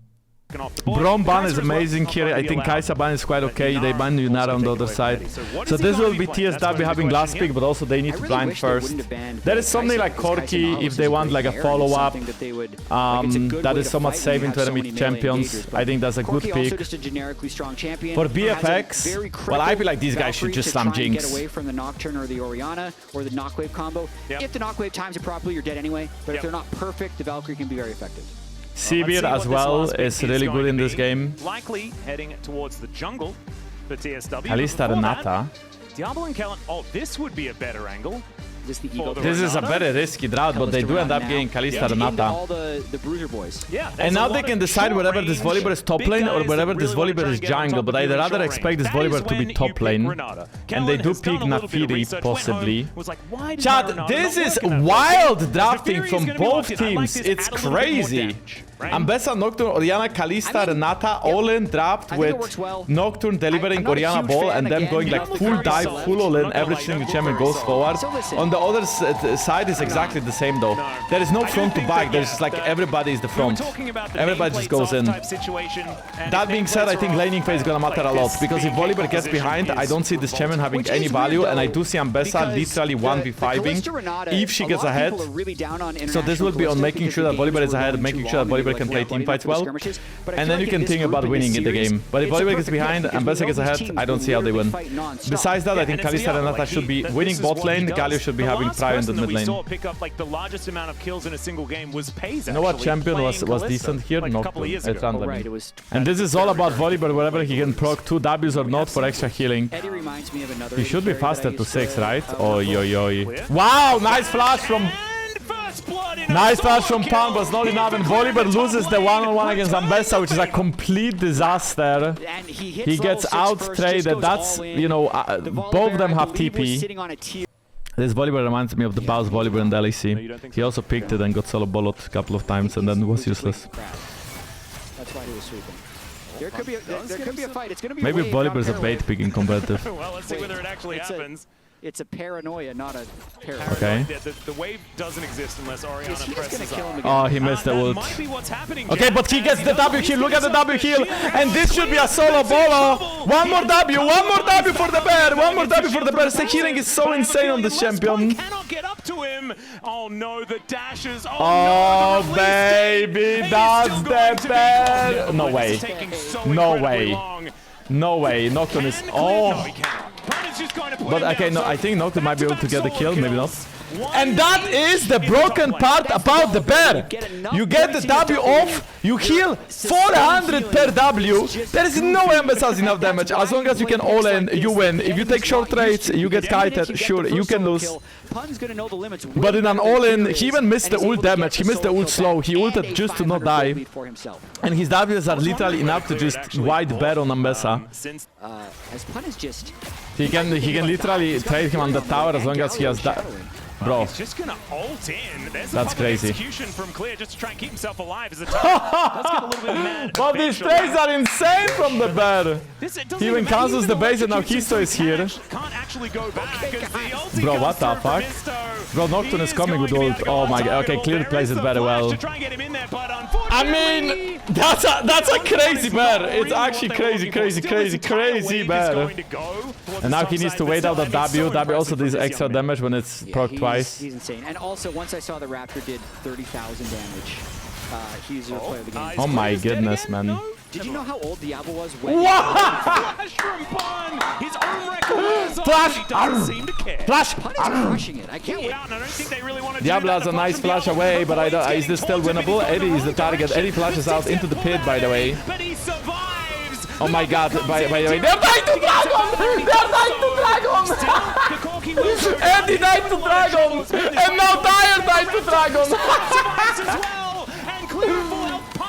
D: Off the board.
A: Braum ban is
D: Kaiser's
A: amazing
D: not
A: here.
D: going
A: I
D: to be
A: think
D: allowed.
A: Kaisa ban is quite okay. They ban Yunara on the other side.
D: What
A: So
D: is he
A: this
D: going
A: will
D: to
A: be
D: be playing? That's
A: TSW
D: going to
A: having
D: be the
A: last
D: question
A: pick, but also they need to blind first. There is something like Corki if they want like a follow-up that is somewhat saving to enemy champions. I think that's a good pick. For BFX, well, I feel like these guys should just slam Jinx.
E: Get away from the Nocturne or the Orianna or the Knockwave combo.
D: Yep.
E: If the Knockwave times it properly, you're dead anyway. But if
D: Yep.
E: they're not perfect, the Valkyrie can be very effective.
A: Sivir as well is really good in this game.
D: Likely heading towards the jungle for TSW.
A: Kalista
D: Before that,
A: Renata.
D: Diablo and Kellen. Oh, this would be a better angle.
E: Is this the
D: For
E: ego?
D: the
A: This is a
D: Renata?
A: very risky drought, but they do end up getting Kalista Renata.
E: All the Bruiser boys.
D: Yeah.
A: And now they can decide whether this Volibear is top lane or whether this Volibear is jungle, but I'd rather expect this Volibear to be top lane. And they do pick Nafiri, possibly. Chad, this is wild drafting from both teams. It's crazy. Ambessa, Nocturne, Orianna, Kalista, Renata, all in draft
E: I think
A: with
E: it works well.
A: Nocturne delivering
E: I'm not a
A: Orianna
E: huge
A: ball
E: fan
A: and them
E: again.
A: going like full dive, full all in, every single champion goes forward.
E: So listen.
A: On the other side is exactly the same though. There is no front to back, there's just like everybody is the front. Everybody just goes in. That being said, I think laning phase is gonna matter a lot, because if Volibear gets behind, I don't see this champion having
E: Which
A: any
E: is weird,
A: value, and I
E: though,
A: do see Ambessa
E: because
A: literally 1v5ing
E: the Kalista Renata,
A: if she
E: a
A: gets
E: lot of
A: ahead.
E: people are really down on
A: So this will be on
E: international
A: making
E: Kalista
A: sure that
E: because the
A: Volibear is
E: games were
A: ahead,
E: going
A: making
E: too
A: sure that
E: long,
A: Volibear can play
E: bloody
A: team fights
E: enough for
A: well.
E: skirmishes. But I
A: And
E: feel
A: then you
E: like
A: can
E: this
A: think
E: group
A: about
E: in
A: winning
E: this
A: in the
E: series,
A: game. But if
E: it's a
A: Volibear gets
E: perfect
A: behind
E: fit
A: and
E: because
A: Ambessa gets
E: both
A: ahead,
E: teams
A: I don't see how they
E: really
A: win.
E: fight non-stop.
A: Besides that, I think
D: and it's
A: Kalista
D: Diablo,
A: Renata
D: like,
A: should be
D: this
A: winning
D: is
A: bot
D: what he
A: lane,
D: does.
A: Galio should be
D: The
A: having
D: last
A: Prio in the
D: person that
A: mid
D: we
A: lane.
D: saw pick up like the largest amount of kills in a single game was Paze.
A: You know what
D: actually,
A: champion
D: playing
A: was
D: Kalista,
A: decent here?
D: like a couple of
A: Nocturne.
D: years
A: It's
D: ago.
A: random.
E: Right, it was.
A: And this is all about Volibear, wherever he can proc 2 Ws or not for extra healing.
E: Eddie reminds me of another.
A: He should be
E: carry that I
A: faster to
E: used
A: 6, right?
E: Oh,
A: Oi, oi, oi. Wow, nice flash from...
D: And first blood in a
A: Nice flash
D: solo
A: from
D: kill.
A: Pan, but it's not enough. And Volibear loses the one-on-one against Ambessa, which is a complete disaster.
E: And he
A: He gets out-traded. That's, you know, both of them have TP. This Volibear reminds me of the Baus Volibear in the LEC. He also picked it and got solo bolloed a couple of times and then was useless.
E: That's why he was sweeping. There could be a fight. It's going to be
A: Maybe
E: wave, not
A: Volibear's a
E: parallel.
A: bait pick in competitive.
D: Well, let's see whether it actually happens.
E: It's a paranoia, not a parallel.
A: Okay.
D: The wave doesn't exist unless
E: Is
D: Orianna
E: he just going
D: presses
E: to kill him
D: up.
E: again?
A: Oh, he missed the
D: That
A: ult.
D: might be what's happening,
A: Okay,
D: Jack.
A: but he gets the W heal. Look at the W heal. And this should be a solo bolo. One more W for the bear. One more W for the bear. The healing is so insane on this champion.
D: Cannot get up to him. Oh no, the dashes.
A: Oh,
D: no, the release
A: baby,
D: date.
A: that's
D: It is still
A: the
D: going to be
A: bear.
D: gone.
A: No
D: This
A: way.
D: is taking so
A: No
D: incredibly
A: way.
D: long.
A: No way. Nocturne is...
D: No,
A: Oh.
D: he cannot. Prentice just going to put
A: But
D: him
A: okay,
D: down,
A: no,
D: so
A: I think Nocturne might be able to get the
D: back-to-back
A: kill. Maybe
D: solo
A: not.
D: kills. One
A: And that is the
D: in
A: broken
D: top lane.
A: part about the bear. You get the W off, you heal 400 per W. There is no way Ambessa has enough damage. As long as you can all in, you win. If you take short trades, you get kited. Sure, you can lose. But in an all-in, he even missed the ult damage. He missed the ult slow. He ulted just to not die. And his Ws are literally enough to just white bear on Ambessa.
D: Since
E: As Pun is just
A: He can literally trade him on the tower as long as he has that. Bro,
D: he's just gonna ult in. There's
A: That's
D: a public
A: crazy.
D: execution from Clear just to try and keep himself alive as a target. Let's get a little bit mad.
A: but these trades are insane from the bear. He even cancels the base and now Kisto is here.
D: Can't actually go back because the ulti
A: Bro,
D: comes
A: what the
D: through from
A: fuck?
D: Misto.
A: Bro, Nocturne
D: He
A: is coming with
D: going to
A: ult.
D: be able to
A: Oh
D: go
A: my
D: on
A: god. Okay,
D: target.
A: Clear
D: There
A: plays
D: is
A: it
D: the
A: very
D: flash
A: well.
D: to try and get him in there, but
A: I
D: unfortunately,
A: mean, that's a crazy bear. It's actually crazy bear. And now he needs to wait out the W. W also does extra damage when it's proc twice.
E: He's insane. And also, once I saw the Raptor did 30,000 damage, he's your player of the game.
A: Oh my goodness, man.
E: Did you know how old Diablo was when?
A: What?
D: Flash from Pun! His own record is on,
A: Flash!
D: but he doesn't seem to care.
A: Flash!
E: Pun is crushing it. I can't wait.
D: Yeah, and I don't think they really want to
A: Diablo
D: do
A: has
D: that.
A: a nice flash away, but is this still winnable? Eddie is the target. Eddie flashes out into the pit, by the way.
D: But he survives!
A: Oh my god, by the way, they're dying to Dragon! They're dying to Dragon! Eddie died to Dragon! And now Dyer died to Dragon!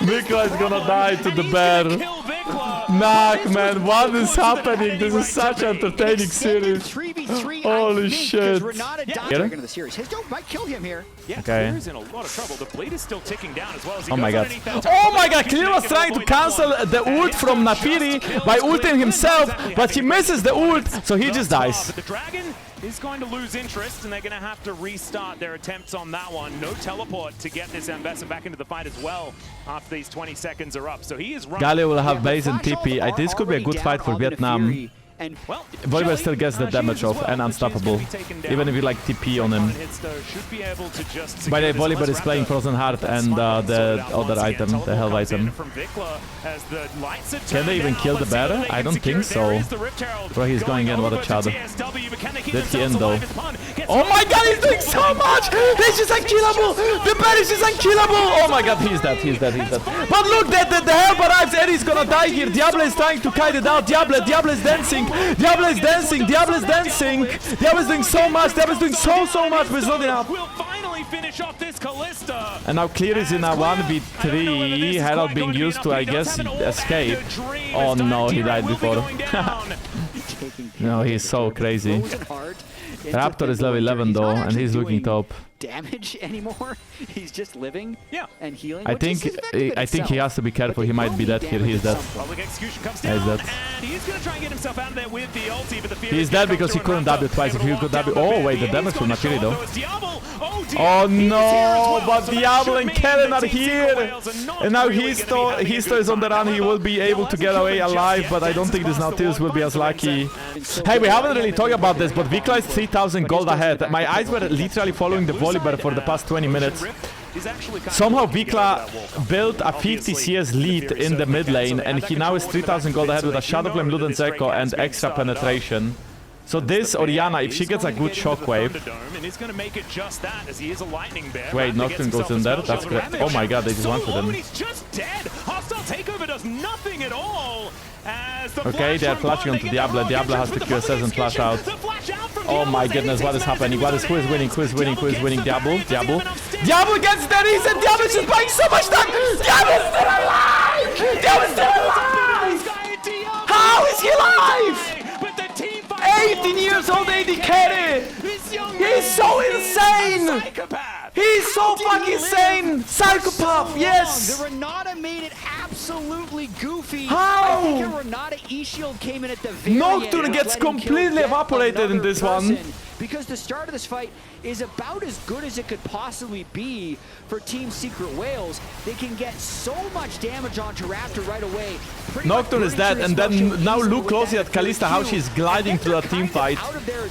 A: Vikla is gonna die to the bear. Nah, man, what is happening? This is such an entertaining series. Holy shit. Get him?
E: Might kill him here.
A: Okay.
D: He's in a lot of trouble. The bleed is still ticking down as well as he
A: Oh my
D: goes
A: god.
D: underneath that
A: Oh my god, Clear was trying to cancel the ult from Nafiri by ulting himself, but he misses the ult, so he just dies.
D: But the Dragon is going to lose interest, and they're going to have to restart their attempts on that one. No teleport to get this Ambessa back into the fight as well after these 20 seconds are up. So he is running.
A: Galio will have base and TP. This could be a good fight for Vietnam.
E: And
D: Well,
A: Volibear still gets the damage off and unstoppable, even if you like TP on him. By the way, Volibear is playing Frozen Heart and the other item, the Hell item. Can they even kill the bear? I don't think so. Bro, he's going in, what a chad. Did he end though? Oh my god, he's doing so much! This is unkillable! The bear is just unkillable! Oh my god, he's dead, he's dead, he's dead. But look, the help arrives, Eddie's gonna die here. Diablo is trying to kite it out. Diablo is dancing. Diablo is dancing. Diablo is dancing. Diablo is doing so much. Diablo is doing so much, but it's not enough. And now Clear is in a 1v3. Herald being used to, I guess, escape. Oh no, he died before. No, he's so crazy. Raptor is level 11 though, and he's looking top.
E: Damage anymore? He's just living and healing.
A: I think he has to be careful. He might be dead here. He's dead. He's dead. He's dead because he couldn't W twice. If he could W, oh wait, the damage from Nafiri though. Oh no, but Diablo and Kellen are here, and now Histo is on the run. He will be able to get away alive, but I don't think this Nautilus will be as lucky. Hey, we haven't really talked about this, but Vikla is 3,000 gold ahead. My eyes were literally following the Volibear for the past 20 minutes. Somehow Vikla built a 50 CS lead in the mid lane, and he now is 3,000 gold ahead with a Shadowflame, Luden Zeko, and extra penetration. So this Orianna, if she gets a good shockwave... Wait, Nocturne goes in there? That's great. Oh my god, they just went for them. Okay, they are flashing onto Diablo. Diablo has to QSS and flash out. Oh my goodness, what is happening? Who is winning? Who is winning? Who is winning? Diablo? Diablo? Diablo gets the reason! Diablo is just buying so much time! Diablo is still alive! Diablo is still alive! How is he alive? 18 years old AD carry! He's so insane! He's so fucking insane! Psychopath, yes!
E: The Renata made it absolutely goofy.
A: How?
E: I think a Renata E-Shield came in at the very
A: Nocturne
E: end,
A: gets
E: letting him
A: completely
E: kill
A: evaporated in this one.
E: Because the start of this fight is about as good as it could possibly be for Team Secret Whales. They can get so much damage onto Raptor right away.
A: Nocturne is dead, and then now look closely at Kalista, how she's gliding through that team fight.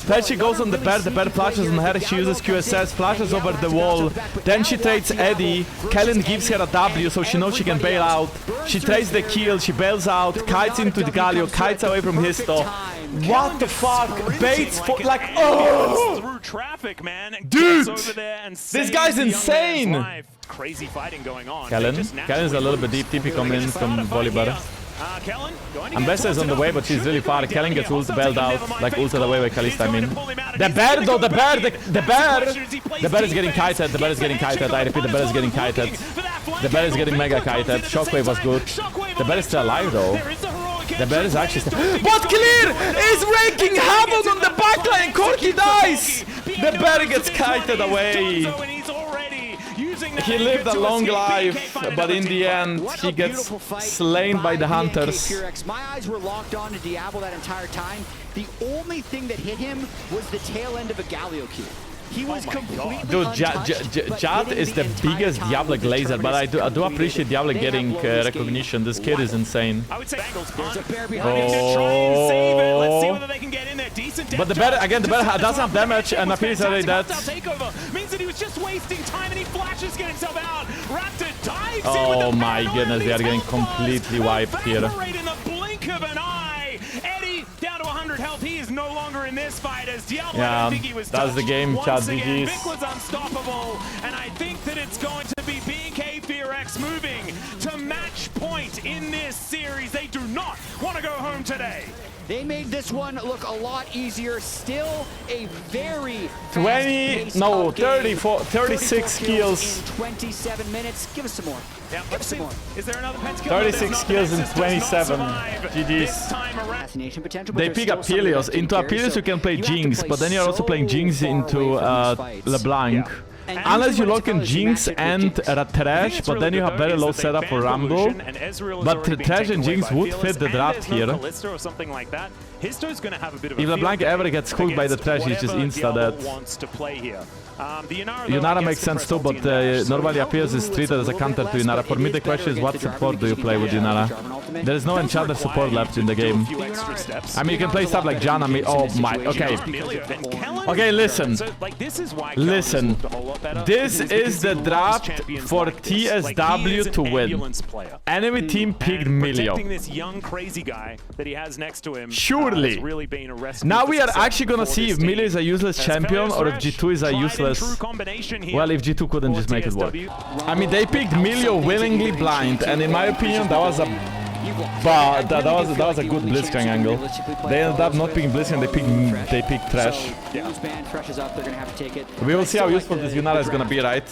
A: Then she goes on the bear flashes on her, she uses QSS, flashes over the wall. Then she trades Eddie, Kellen gives her a W so she knows she can bail out. She trades the kill, she bails out, kites into the Galio, kites away from Histo. What the fuck? Baits for like, oh! Dude! This guy's insane!
D: Crazy fighting going on.
A: Kellen is a little bit deep. TP coming in from Volibear. Ambessa is on the way, but she's really far. Kellen gets bailed out, like ulted away by Kalista, I mean. The bear though, the bear is getting kited, the bear is getting kited, I repeat, the bear is getting kited. The bear is getting mega kited, Shockwave was good. The bear is still alive though. The bear is actually still... But Clear is wreaking havoc on the backline, Corki dies! The bear gets kited away. He lived a long life, but in the end, he gets slain by the hunters.
E: My eyes were locked on to Diablo that entire time. The only thing that hit him was the tail end of a Galio Q. He was completely
A: Dude, Jad is the biggest Diablo glazer, but I do appreciate Diablo getting recognition. This kid is insane.
D: I would say there's a bear behind him to try and save it. Let's see whether they can get in there. Decent
A: but the bear, again, the bear doesn't have damage, and Nafiri is already dead.
D: Means that he was just wasting time, and he flashes, get himself out. Raptor dives in
A: Oh
D: with the
A: my goodness, they are getting completely wiped here.
D: Right in the blink of an eye. Eddie down to 100 health. He is no longer in this fight as Diablo.
A: Yeah,
D: I think he was
A: that's the game, Chad.
D: Vic
A: GG's.
D: was unstoppable, and I think that it's going to be BK FearX moving to match point in this series. They do not want to go home today.
E: They made this one look a lot easier. Still a very
A: 36 kills.
E: in 27 minutes. Give us some more.
D: Yeah,
E: Give us some more.
D: Is there another pentakill?
A: 36 kills in 27. GG's.
E: Assassination potential, but
A: They
E: there's
A: pick
E: still
A: up
E: some
A: Helios.
E: momentum
A: Into
E: here,
A: Apelios
E: so
A: you can play
E: you have to
A: Jinx,
E: play
A: but then you're also playing
E: so
A: Jinx
E: far
A: into
E: away from these fights.
A: LeBlanc.
D: Yeah.
E: And
A: Unless
E: usually
A: you
E: when
A: lock
E: it's
A: in
E: close, you
A: Jinx
E: match it with
A: and
E: Jinx.
A: Trash, but then you have very low setup for Rambo. But Trash and Jinx would fit the draft here.
D: Or something like that. Histo's going to have a bit of
A: If
D: a
A: LeBlanc
D: field
A: ever
D: day
A: gets hooked by the
D: against
A: Trash, he's just
D: whatever
A: insta-dead.
D: Diablo wants to play here. The
A: Yunara makes sense too, but normally Appears is treated as a counter to Yunara. For me, the question is what support do you play with Yunara? There is no enchanter support left in the game. I mean, you can play stuff like Janna. Oh my, okay. Okay, listen. Listen. This is the draft for TSW to win. Enemy team picked Milio. Surely. Now we are actually gonna see if Milio is a useless champion or if G2 is a useless... Well, if G2 couldn't just make it work. I mean, they picked Milio willingly blind, and in my opinion, that was a... But that was a good Blitzcrank angle. They ended up not picking Blitzcrank, they picked Trash. We will see how useful this Yunara is gonna be, right?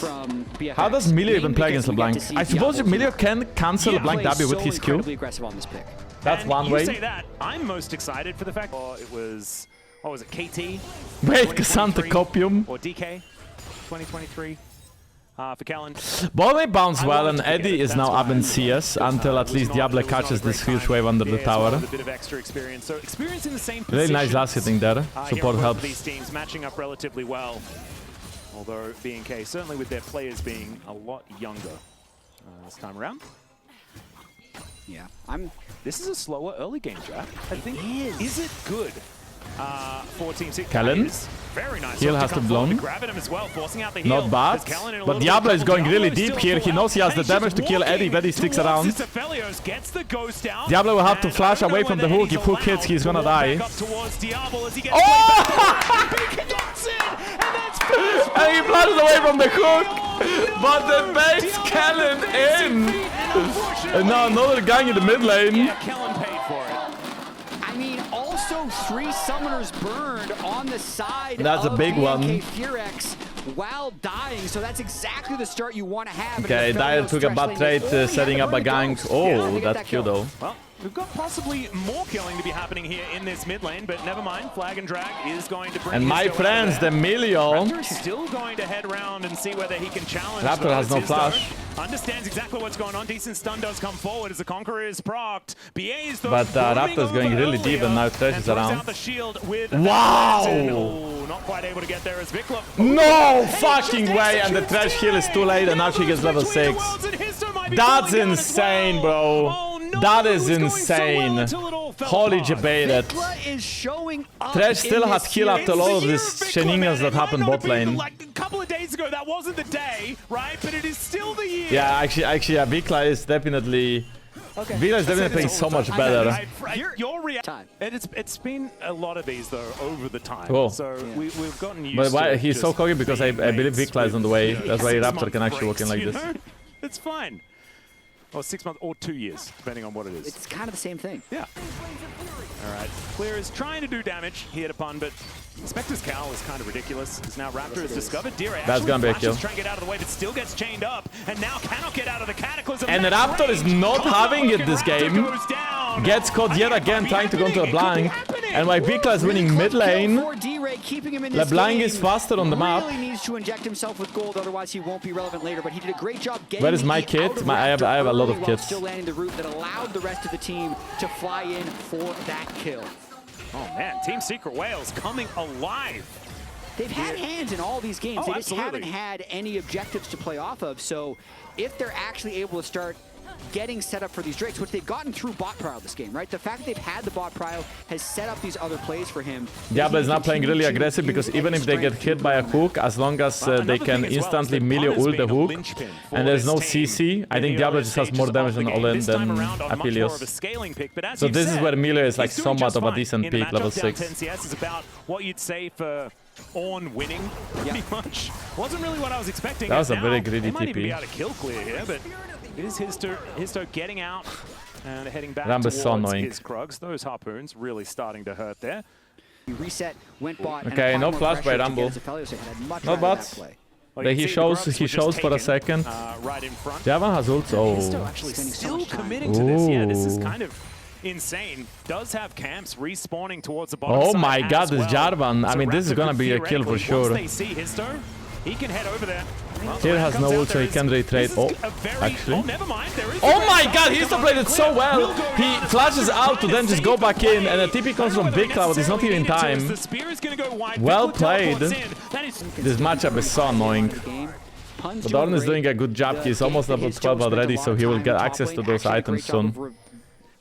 A: How does Milio even play against LeBlanc? I suppose Milio can cancel LeBlanc W with his Q. That's one way.
D: You say that, I'm most excited for the fact it was, what was it, KT?
A: Wait, Cassandra Copium.
D: Or DK, 2023. For Callan.
A: Ball may bounce well, and Eddie is now up in CS until at least Diable catches this huge wave under the tower. Really nice last hitting there. Support helps.
D: These teams matching up relatively well. Although BNK certainly with their players being a lot younger this time around.
E: Yeah,
D: This is a slower early game draft. I think. Is it good? For Team 6.
A: Callan.
D: Very nice.
A: Heal has to blown.
D: Grabbing him as well, forcing out the heal.
A: Not bad. But Diablo is going really deep here. He knows he has the damage to kill Eddie, but he sticks around. Diablo will have to flash away from the hook. If hook hits, he's gonna die. Oh! And he flashes away from the hook, but the baits Callan in. And now another gang in the mid lane.
D: Yeah, Callan paid for it.
E: I mean, also 3 summoners burned on the side.
A: That's a big one.
E: FearX while dying, so that's exactly the start you want to have.
A: Okay, Dyer took a bad trade setting up a gank. Oh, that's cute though.
D: Well, we've got possibly more killing to be happening here in this mid lane, but never mind. Flag and Drag is going to bring.
A: And my friends, the Milio.
D: Raptor's still going to head around and see whether he can challenge.
A: Raptor has no flash.
D: Understands exactly what's going on. Decent stun does come forward as the Conqueror is procced. BA is
A: But Raptor's going really deep, and now Trash is around.
D: Out the shield with
A: wow!
D: Oh, not quite able to get there as Vikla.
A: No fucking way! And the Trash heal is too late, and now she gets level 6. That's insane, bro. That is insane. Holy debated. Trash still has kill after all of these shenanigans that happened bot lane.
D: Like a couple of days ago, that wasn't the day, right? But it is still the year.
A: Yeah, actually, yeah, Vikla is definitely... Vikla is definitely playing so much better.
D: Your reaction. It's been a lot of these though over the time.
A: Cool.
D: So we've gotten used
A: But why
D: to
A: he's so cocky because I believe Vikla is on the way. That's why Raptor can actually walk in like this.
D: It's fine. Or 6 months or 2 years, depending on what it is.
E: It's kind of the same thing.
D: Yeah. All right. Clear is trying to do damage. He hit a pun, but Spectre's cowl is kind of ridiculous. Because now Raptor is discovered. Dira
A: That's gonna be a kill.
D: Trying to get out of the way, but still gets chained up. And now cannot get out of the Cataclysm.
A: And Raptor is not having it this game. Gets caught yet again trying to go into LeBlanc. And while Vikla is winning mid lane, LeBlanc is faster on the map.
E: Really needs to inject himself with gold, otherwise he won't be relevant later. But he did a great job getting.
A: Where is my kit? I have a lot of kits.
E: Still landing the route that allowed the rest of the team to fly in for that kill.
D: Oh man, Team Secret Whales coming alive.
E: They've had hands in all these games. They just
D: absolutely.
E: haven't had any objectives to play off of. So if they're actually able to start getting set up for these Drakes, which they've gotten through bot prio this game, right? The fact that they've had the bot prio has set up these other plays for him.
A: Diablo is not playing really aggressive because even if they get hit by a hook, as long as they can instantly Milio ult the hook and there's no CC, I think Diablo just has more damage on all-in than Apelios.
D: So
A: this is where Milio is like somewhat of a decent peak, level 6.
D: 10 CS is about what you'd say for Ornn winning, pretty much. Wasn't really what I was expecting.
A: That was a
D: Now,
A: very greedy
D: they might even
A: TP.
D: be able to kill clear here, but it is Histo getting out and heading back
A: Rambo is so
D: towards
A: annoying.
D: his Krugs. Those harpoons really starting to hurt there.
E: Reset, went bot.
A: Okay, no flash by Rambo. Not bad.
D: Well,
A: Then
D: you
A: he
D: can see the Grubs
A: shows
D: were just
A: for a
D: taken,
A: second.
D: right in front.
A: Jarvan has ult.
D: Histo
A: Oh.
D: actually
E: Spending so
D: still
E: much time.
D: committing to this. Yeah, this is
A: Ooh.
D: kind of insane. Does have camps respawning towards the bottom
A: Oh
D: side
A: my god,
D: as
A: this
D: well.
A: Jarvan. I
D: So
A: mean, this is
D: Raptor
A: gonna
D: could
A: be a kill for
D: theoretically,
A: sure.
D: Once they see Histo, he can head over there. Well,
A: Here
D: Ram
A: has
D: comes
A: no
D: out,
A: ult, so
D: there
A: he
D: is-
A: can retrade.
D: this is
A: Oh,
D: a very-
A: actually.
D: Oh, never mind. There is
A: Oh
D: a
A: my
D: red
A: god,
D: flag.
A: Histo
D: Come
A: played
D: on,
A: it so
D: clear.
A: well.
D: Will go
A: He
D: down.
A: flashes out to then just go back in, and the TP
D: I
A: comes
D: don't
A: from
D: know whether
A: Big Cloud. He's not
D: necessarily
A: even in
D: needed to, as
A: time.
D: The spear is going to go wide.
A: Well
D: Big Cloud teleports
A: played.
D: in. That is
A: This matchup is so annoying. But Ornn is doing a good job. He's almost level 12 already, so he will get access to those items soon.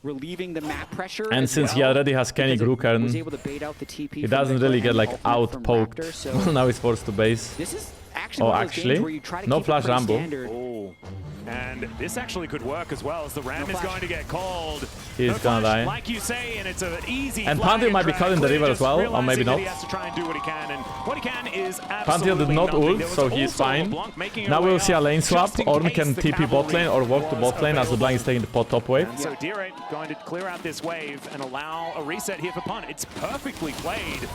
E: Relieving the map pressure.
A: And
E: as
A: since
E: well,
A: he already has Kenny
E: because it was
A: Grukern,
E: able to bait out the TP
A: he
E: from
A: doesn't
E: the
A: really
E: Glen
A: get like
E: ultimate from
A: out-poked.
E: Raptor, so
A: Well, now he's forced to base.
E: this is actually
A: Oh,
E: one of those
A: actually?
E: games where you try to
A: No
E: keep it
A: flash
E: pretty
A: Rambo.
E: standard.
D: Oh. And this actually could work as well, as the Ram
E: No
D: is
E: flash.
D: going to get called.
A: He's
D: No
A: gonna
D: flash,
A: die.
D: Like you say, and it's an easy
A: And
D: flag
A: Pantheon might be
D: drag.
A: caught in the
D: Clear
A: river as
D: just
A: well, or
D: realizing
A: maybe
D: that
A: not.
D: He has to try and do what he can, and what he can is
A: Pantheon
D: absolutely
A: did not
D: nothing.
A: ult,
D: There was
A: so he's
D: also
A: fine.
D: LeBlanc making her
A: Now
D: way
A: we'll see a
D: up,
A: lane swap.
D: just in
A: Ornn
D: case
A: can
D: the
A: TP bot lane or walk to
D: was
A: bot lane as LeBlanc is taking the top wave.
D: So D-Rate going to clear out this wave and allow a reset here for Punt. It's perfectly played.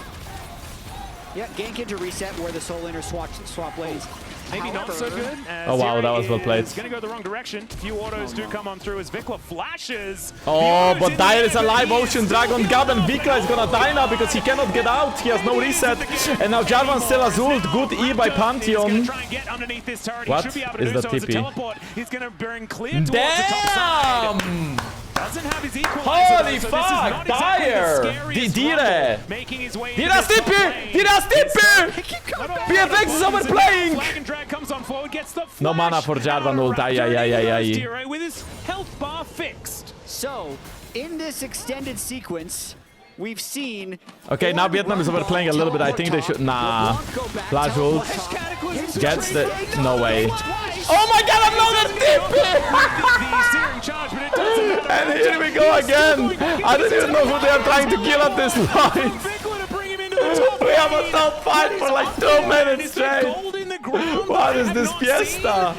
E: Yeah, gank into reset where the soul laner swap lanes.
D: Maybe not so good.
A: Oh, wow, that was well played.
D: Going to go the wrong direction. Few autos do come on through as Vikla flashes.
A: Oh,
D: Views
A: but
D: in
A: Dire
D: the
A: is
D: air,
A: alive.
D: but he
A: Ocean
D: is
A: Dragon
D: still
A: Gab and
D: alive.
A: Vikla is gonna die now because he cannot get out. He has no reset. And now Jarvan still has ult. Good E by Pantheon.
D: Try and get underneath this turret.
A: What
D: He should be able to
A: is
D: do
A: the
D: so as a
A: TP?
D: teleport. He's going to bring clear towards the top side.
A: Damn!
D: Doesn't have his equalizer.
A: Holy
D: though, so
A: fuck,
D: this is not exactly
A: Dire.
D: the scariest
A: Dire.
D: rumble, making his way
A: Dire
D: into this top
A: TP!
D: lane.
A: Dire TP! BFX is overplaying!
D: Flag and drag comes on forward, gets the
A: No
D: flash
A: mana for Jarvan ult.
D: out.
A: Ay, ay, ay, ay, ay.
D: Dire with his health bar fixed.
E: So, in this extended sequence, we've seen...
A: Okay, now Vietnam is overplaying a little bit. I think they should... Nah. Flash ult. Gets the... No way. Oh my god, another TP! And here we go again. I don't even know who they are trying to kill at this point. We have a top 5 for like 2 minutes straight. What is this fiesta?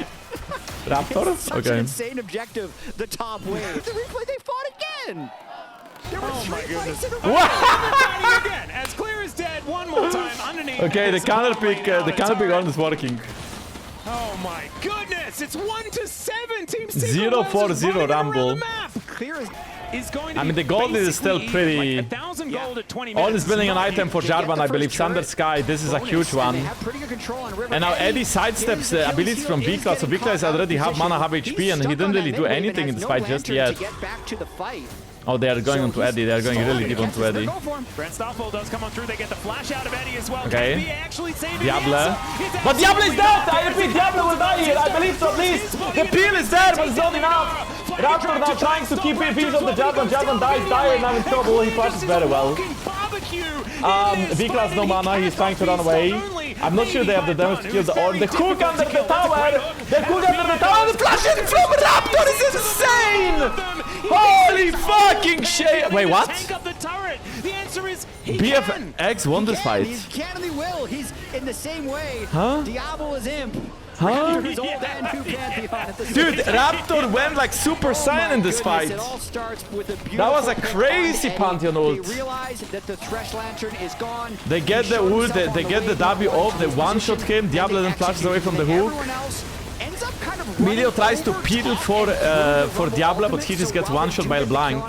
A: Raptor?
E: Such an
A: Okay.
E: insane objective, the top wave. The replay, they fought again! There were
D: Oh my
E: three fights
D: goodness.
E: in a row.
D: Again, as clear as dead, one more time underneath.
A: Okay, the
D: this
A: counter
D: bot lane
A: pick,
D: now,
A: the counter pick
D: turret.
A: on is working.
D: Oh my goodness, it's 1-7. Team
A: 0-4-0 Rumble.
E: Clear as...
D: Is going to
A: I mean,
D: be
A: the gold is still
D: basically
A: pretty...
D: like 1,000 gold at 20
A: All
D: minutes.
A: is building an
D: Not
A: item for
E: They get
A: Jarvan,
E: the
A: I believe.
E: first
A: Thunder
E: turret.
A: Sky, this is a
E: Bonus,
A: huge
E: and
A: one.
E: they have pretty good control on River.
A: And now Eddie sidesteps the abilities from Vikla, so Vikla is already half mana, half HP, and he didn't really do anything in this fight just yet. Oh, they are going onto Eddie, they are going really deep onto Eddie.
D: Brent Starfall does come on through. They get the flash out of Eddie as well.
A: Okay.
D: Can be actually saving the
A: Diable.
D: answer. It's
A: But Diable is
D: absolutely
A: dead!
D: not.
A: I repeat, Diable will die here, I believe so at least! The peel is there, but it's not enough! Raptor now trying to keep it on the Jarvan, Jarvan dies, Dire now in trouble, he flashes very well. Vikla has no mana, he's trying to run away. I'm not sure they have the damage to kill the Ornn. The hook under the tower! The hook under the tower! The flash in from Raptor is insane! Holy fucking shit! Wait, what?
D: The answer is
A: BFX won this fight.
E: He can and he will. He's in the same way.
A: Huh?
E: Diablo is imp.
A: Huh?
E: He's old and two Pantheon at the same
A: Dude,
E: time.
A: Raptor went like Super Saiyan in this fight.
E: It all starts with a
A: That was a
E: beautiful
A: crazy
E: pick on
A: Pantheon
E: Eddie.
A: ult.
E: They realize that the Thresh Lantern is gone.
A: They get
E: He
A: the
E: showed
A: ult,
E: himself
A: they
E: on
A: get the
E: wave
A: W
E: now,
A: off, they one-shot him,
E: and
A: Diablo
E: they
A: then flashes away from the
E: execute,
A: hook.
E: and everyone else ends up kind of
A: Medio
E: running
A: tries to
E: over
A: pedal
E: top
A: for Diablo, but he just gets one-shot by LeBlanc.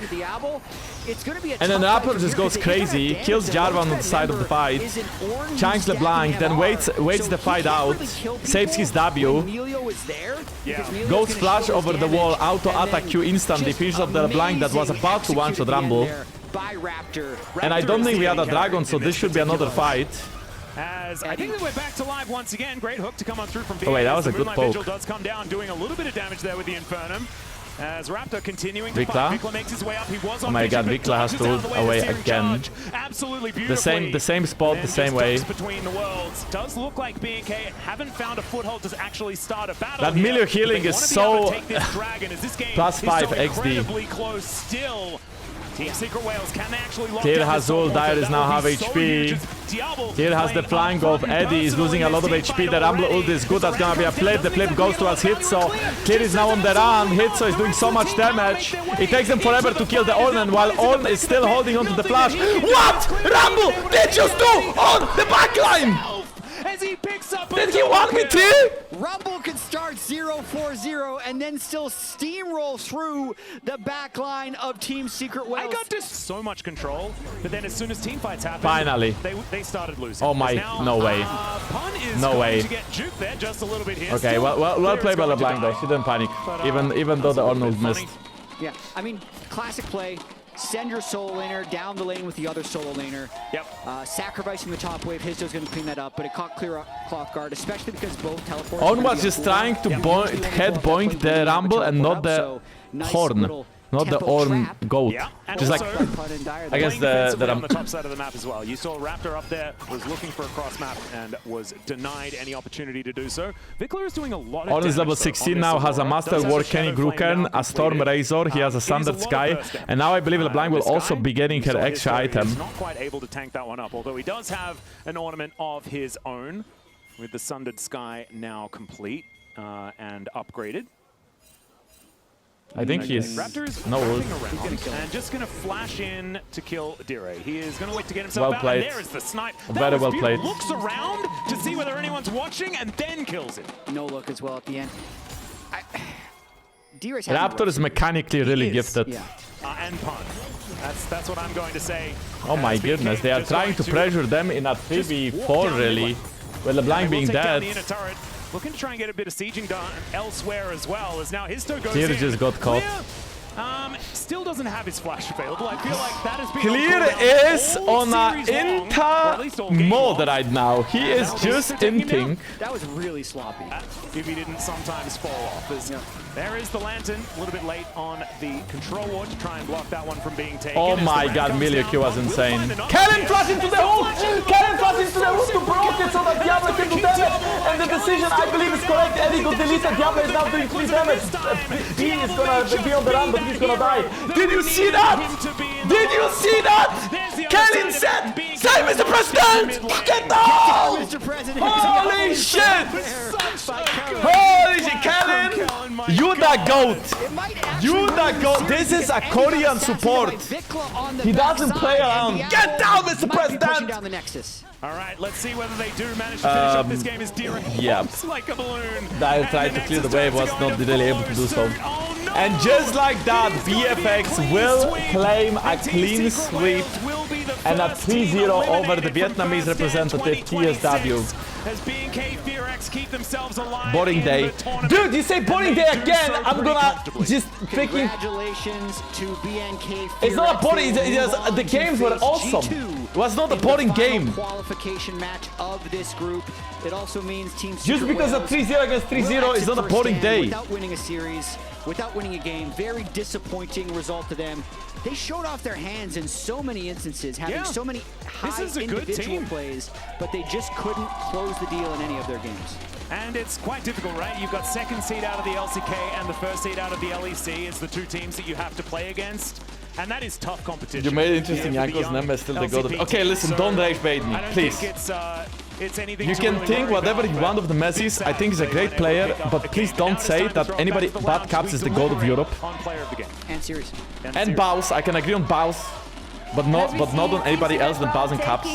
A: And then Raptor just goes crazy, kills Jarvan on the side of the fight, chunks LeBlanc, then waits the fight out, saves his W, goes flash over the wall, auto-attack Q instantly, finishes off the LeBlanc that was about to one-shot Rumble. And I don't think we had a Dragon, so this should be another fight.
D: As I think that we're back to live once again. Great hook to come on through from
A: Oh wait, that was
D: The
A: a good
D: Moonlight
A: poke.
D: Vigil does come down, doing a little bit of damage there with the Infernum. As Raptor continuing to
A: Vikla?
D: fight. Vikla makes his way up. He was on
A: Oh my
D: vision,
A: god,
D: but
A: Vikla has
D: dodges
A: to
D: out of the way
A: away
D: searing
A: again.
D: charge. Absolutely beautifully.
A: The same spot, the
D: And
A: same
D: just
A: way.
D: ducks between the worlds. Does look like B&K haven't found a foothold to actually start a battle.
A: That
D: here.
A: Milio healing
D: They
A: is
D: wanna be able to
A: so
D: take this dragon, as this game
A: plus
D: is
A: 5
D: so
A: XD.
D: incredibly close still. Team Secret Wales, can they actually lock
A: Tyr
D: down
A: has
D: this
A: ult,
D: Soul?
A: Dire is
D: That
A: now
D: would
A: half
D: be so
A: HP.
D: huge as Diablo
A: Tyr has the
D: playing
A: flank of
D: front
A: Eddie, he's losing a lot of
D: personal in
A: HP. The
D: this
A: Rumble
D: team
A: ult
D: fight
A: is good, that's
D: already.
A: gonna be a flip. The flip goes towards Hitso. Tyr is now on the run. Hitso is doing so much damage. It takes them forever to kill the Ornn, while Ornn is still holding onto the flash. What? Rumble did you do on the backline?
D: As he picks up
A: Did he 1v3?
E: Rumble can start 0-4-0 and then still steamroll through the back line of Team Secret
D: I
E: Wales.
D: got just so much control, but then as soon as team fights happened,
A: Finally.
D: they started losing.
A: Oh my,
D: Now,
A: no way.
D: Pun is
A: No
D: going
A: way.
D: to get juked there just a little bit here.
A: Okay,
D: Still,
A: well
D: Clear
A: played
D: is
A: by
D: going to
A: LeBlanc though.
D: die.
A: She didn't panic,
D: But,
A: even though the
D: that's a little
A: Arnold
D: bit
A: missed.
D: funny.
E: Yeah, I mean, classic play. Send your solo laner down the lane with the other solo laner.
D: Yep.
E: Sacrificing the top wave, Hizdo's going to clean that up, but it caught clear off guard, especially because both teleports.
A: Ornn was just trying to head boink the Rumble and not the Horn. Not the Ornn goat.
D: Yeah, and
A: Just like,
D: also-
A: I guess
D: Playing
A: the
D: defensively on
A: Rumble.
D: the top side of the map as well. You saw Raptor up there, was looking for a cross map and was denied any opportunity to do so. Vikler is doing a lot of
A: Ornn is
D: damage,
A: level
D: though,
A: 16
D: on
A: now,
D: this
A: has a
D: Aurora.
A: Master
D: Does have
A: War
D: a
A: Kenny
D: Shadow Flame
A: Gruken,
D: now
A: a Storm
D: completed.
A: Razor, he has a
D: It is
A: Sundered
D: lot of
A: Sky,
D: burst damage.
A: and now I believe LeBlanc will
D: This
A: also
D: guy,
A: be getting
D: you
A: her
D: saw
A: extra
D: his story,
A: item.
D: He's not quite able to tank that one up, although he does have an ornament of his own, with the Sundered Sky now complete and upgraded.
A: I think he is
D: Raptor's
A: no ult.
D: around and just going to flash in to kill Dire. He is going to wait to get himself
A: Well
D: out,
A: played.
D: and there is the snipe.
A: Very
D: That was
A: well
D: beautiful.
A: played.
D: Looks around to see whether anyone's watching and then kills him.
E: No look as well at the end. Deer is
A: Raptor is mechanically really
D: He is.
A: gifted.
E: Yeah.
D: And Pun. That's what I'm going to say.
A: Oh my
D: As BK
A: goodness, they are
D: just
A: trying
D: going
A: to pressure them in a 3v4
D: down
A: really.
D: mid-lane.
A: With LeBlanc
D: They will
A: being
D: take down
A: dead.
D: the inner turret. Looking to try and get a bit of sieging done elsewhere as well, as now Histo goes
A: Tyr
D: in.
A: just got caught.
D: Clear, still doesn't have his flash available. I feel like that has been
A: Clear
D: on cooldown
A: is
D: all
A: on a
D: series long, or at least all game
A: mode
D: long.
A: right now. He is
D: now
A: just
D: they're taking him down.
A: inting.
E: That was really sloppy.
D: If he didn't sometimes fall off. As There is the Lantern, a little bit late on the control ward to try and block that one from being taken.
A: Oh
D: As the
A: my
D: round
A: god,
D: comes
A: Miliuki
D: down,
A: was
D: Pun will
A: insane.
D: find an
A: Kellen
D: option.
A: flash into the ult! Kellen flash into the ult to broke it so that Diablo can do damage. And the decision, I believe, is correct. Eddie got deleted. Diablo is now doing 3 damage. He is gonna be on the run, but he's gonna die. Did you see that? Did you see that? Kellen said, "Save Mr. President!" Get down!
E: Mr. President.
A: Holy shit! Holy shit, Kellen! You the goat! You the goat! This is a Korean support. He doesn't play around. Get down, Mr. President!
E: Down the Nexus.
D: All right, let's see whether they do manage to finish up this game as Deer
A: yeah.
D: pops like a balloon.
A: Dire
D: And
A: tried
D: the
A: to clear the
D: Nexus
A: wave,
D: turns
A: was
D: to go
A: not
D: into
A: really
D: full
A: able to do so.
D: pursuit. Oh, no!
A: And just like that,
D: It is gonna be a
A: VFX
D: clean
A: will
D: sweep.
A: claim a
D: And Team
A: clean
D: Secret
A: sweep
D: Wales will be the
A: and a
D: first team
A: 3-0 over the
D: eliminated
A: Vietnamese
D: from first
A: representative,
D: 2026.
A: TSW.
D: As B&K Fearex keep themselves alive
A: Boring
D: in
A: day.
D: the tournament.
A: Dude, you say boring
D: And
A: day
D: they do
A: again,
D: so
A: I'm
D: pretty
A: gonna
D: comfortably.
A: just freaking...
E: Congratulations to BNK.
A: It's not a boring,
E: Fearex. They
A: it's
E: move
A: just,
E: on
A: the
E: to
A: games were
E: face
A: awesome.
E: G2
A: It was not a
E: in the
A: boring
E: final
A: game.
E: qualification match of this group. It also means Team
A: Just
E: Secret
A: because a
E: Wales
A: 3-0 against 3-0
E: will
A: is
E: exit
A: not a
E: first
A: boring
E: stand
A: day.
E: Without winning a series, without winning a game, very disappointing result to them. They showed off their hands in so many instances, having
D: Yeah.
E: so many high
D: is a good
E: individual
D: team.
E: plays, but they just couldn't close the deal in any of their games.
D: And it's quite difficult, right? You've got second seed out of the LCK and the first seed out of the LEC. It's the two teams that you have to play against. And that is tough competition.
A: You made it interesting,
D: for the
A: Jankos.
D: young
A: Nemes still the god of...
D: LCP
A: Okay,
D: team.
A: listen,
D: So,
A: don't rage bait me,
D: I don't
A: please.
D: think it's anything
A: You
D: to
A: can
D: really
A: think
D: worry
A: whatever
D: about,
A: you
D: but
A: want of the Messis. I think he's a
D: they
A: great
D: weren't able to
A: player,
D: pick up
A: but
D: the
A: please
D: game.
A: don't
D: Now it's
A: say
D: time to
A: that
D: throw it
A: anybody
D: back to the
A: but
D: lounge.
A: Caps
D: We
A: is the god of
D: deliberate
A: Europe.
D: on player of the game.
E: And series.
A: And Baus, I can agree on Baus, but not on anybody else than Baus and Caps.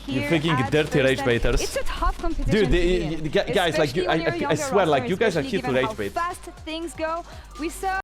F: You
A: freaking dirty rage baiters.
F: It's a tough competition.
A: Dude,
F: to be in,
A: guys, like,
F: especially when you're a
A: I
F: younger
A: swear, like,
F: roster,
A: you guys are
F: especially
A: here to
F: given
A: rage
F: how
A: bait.
F: fast things go. We saw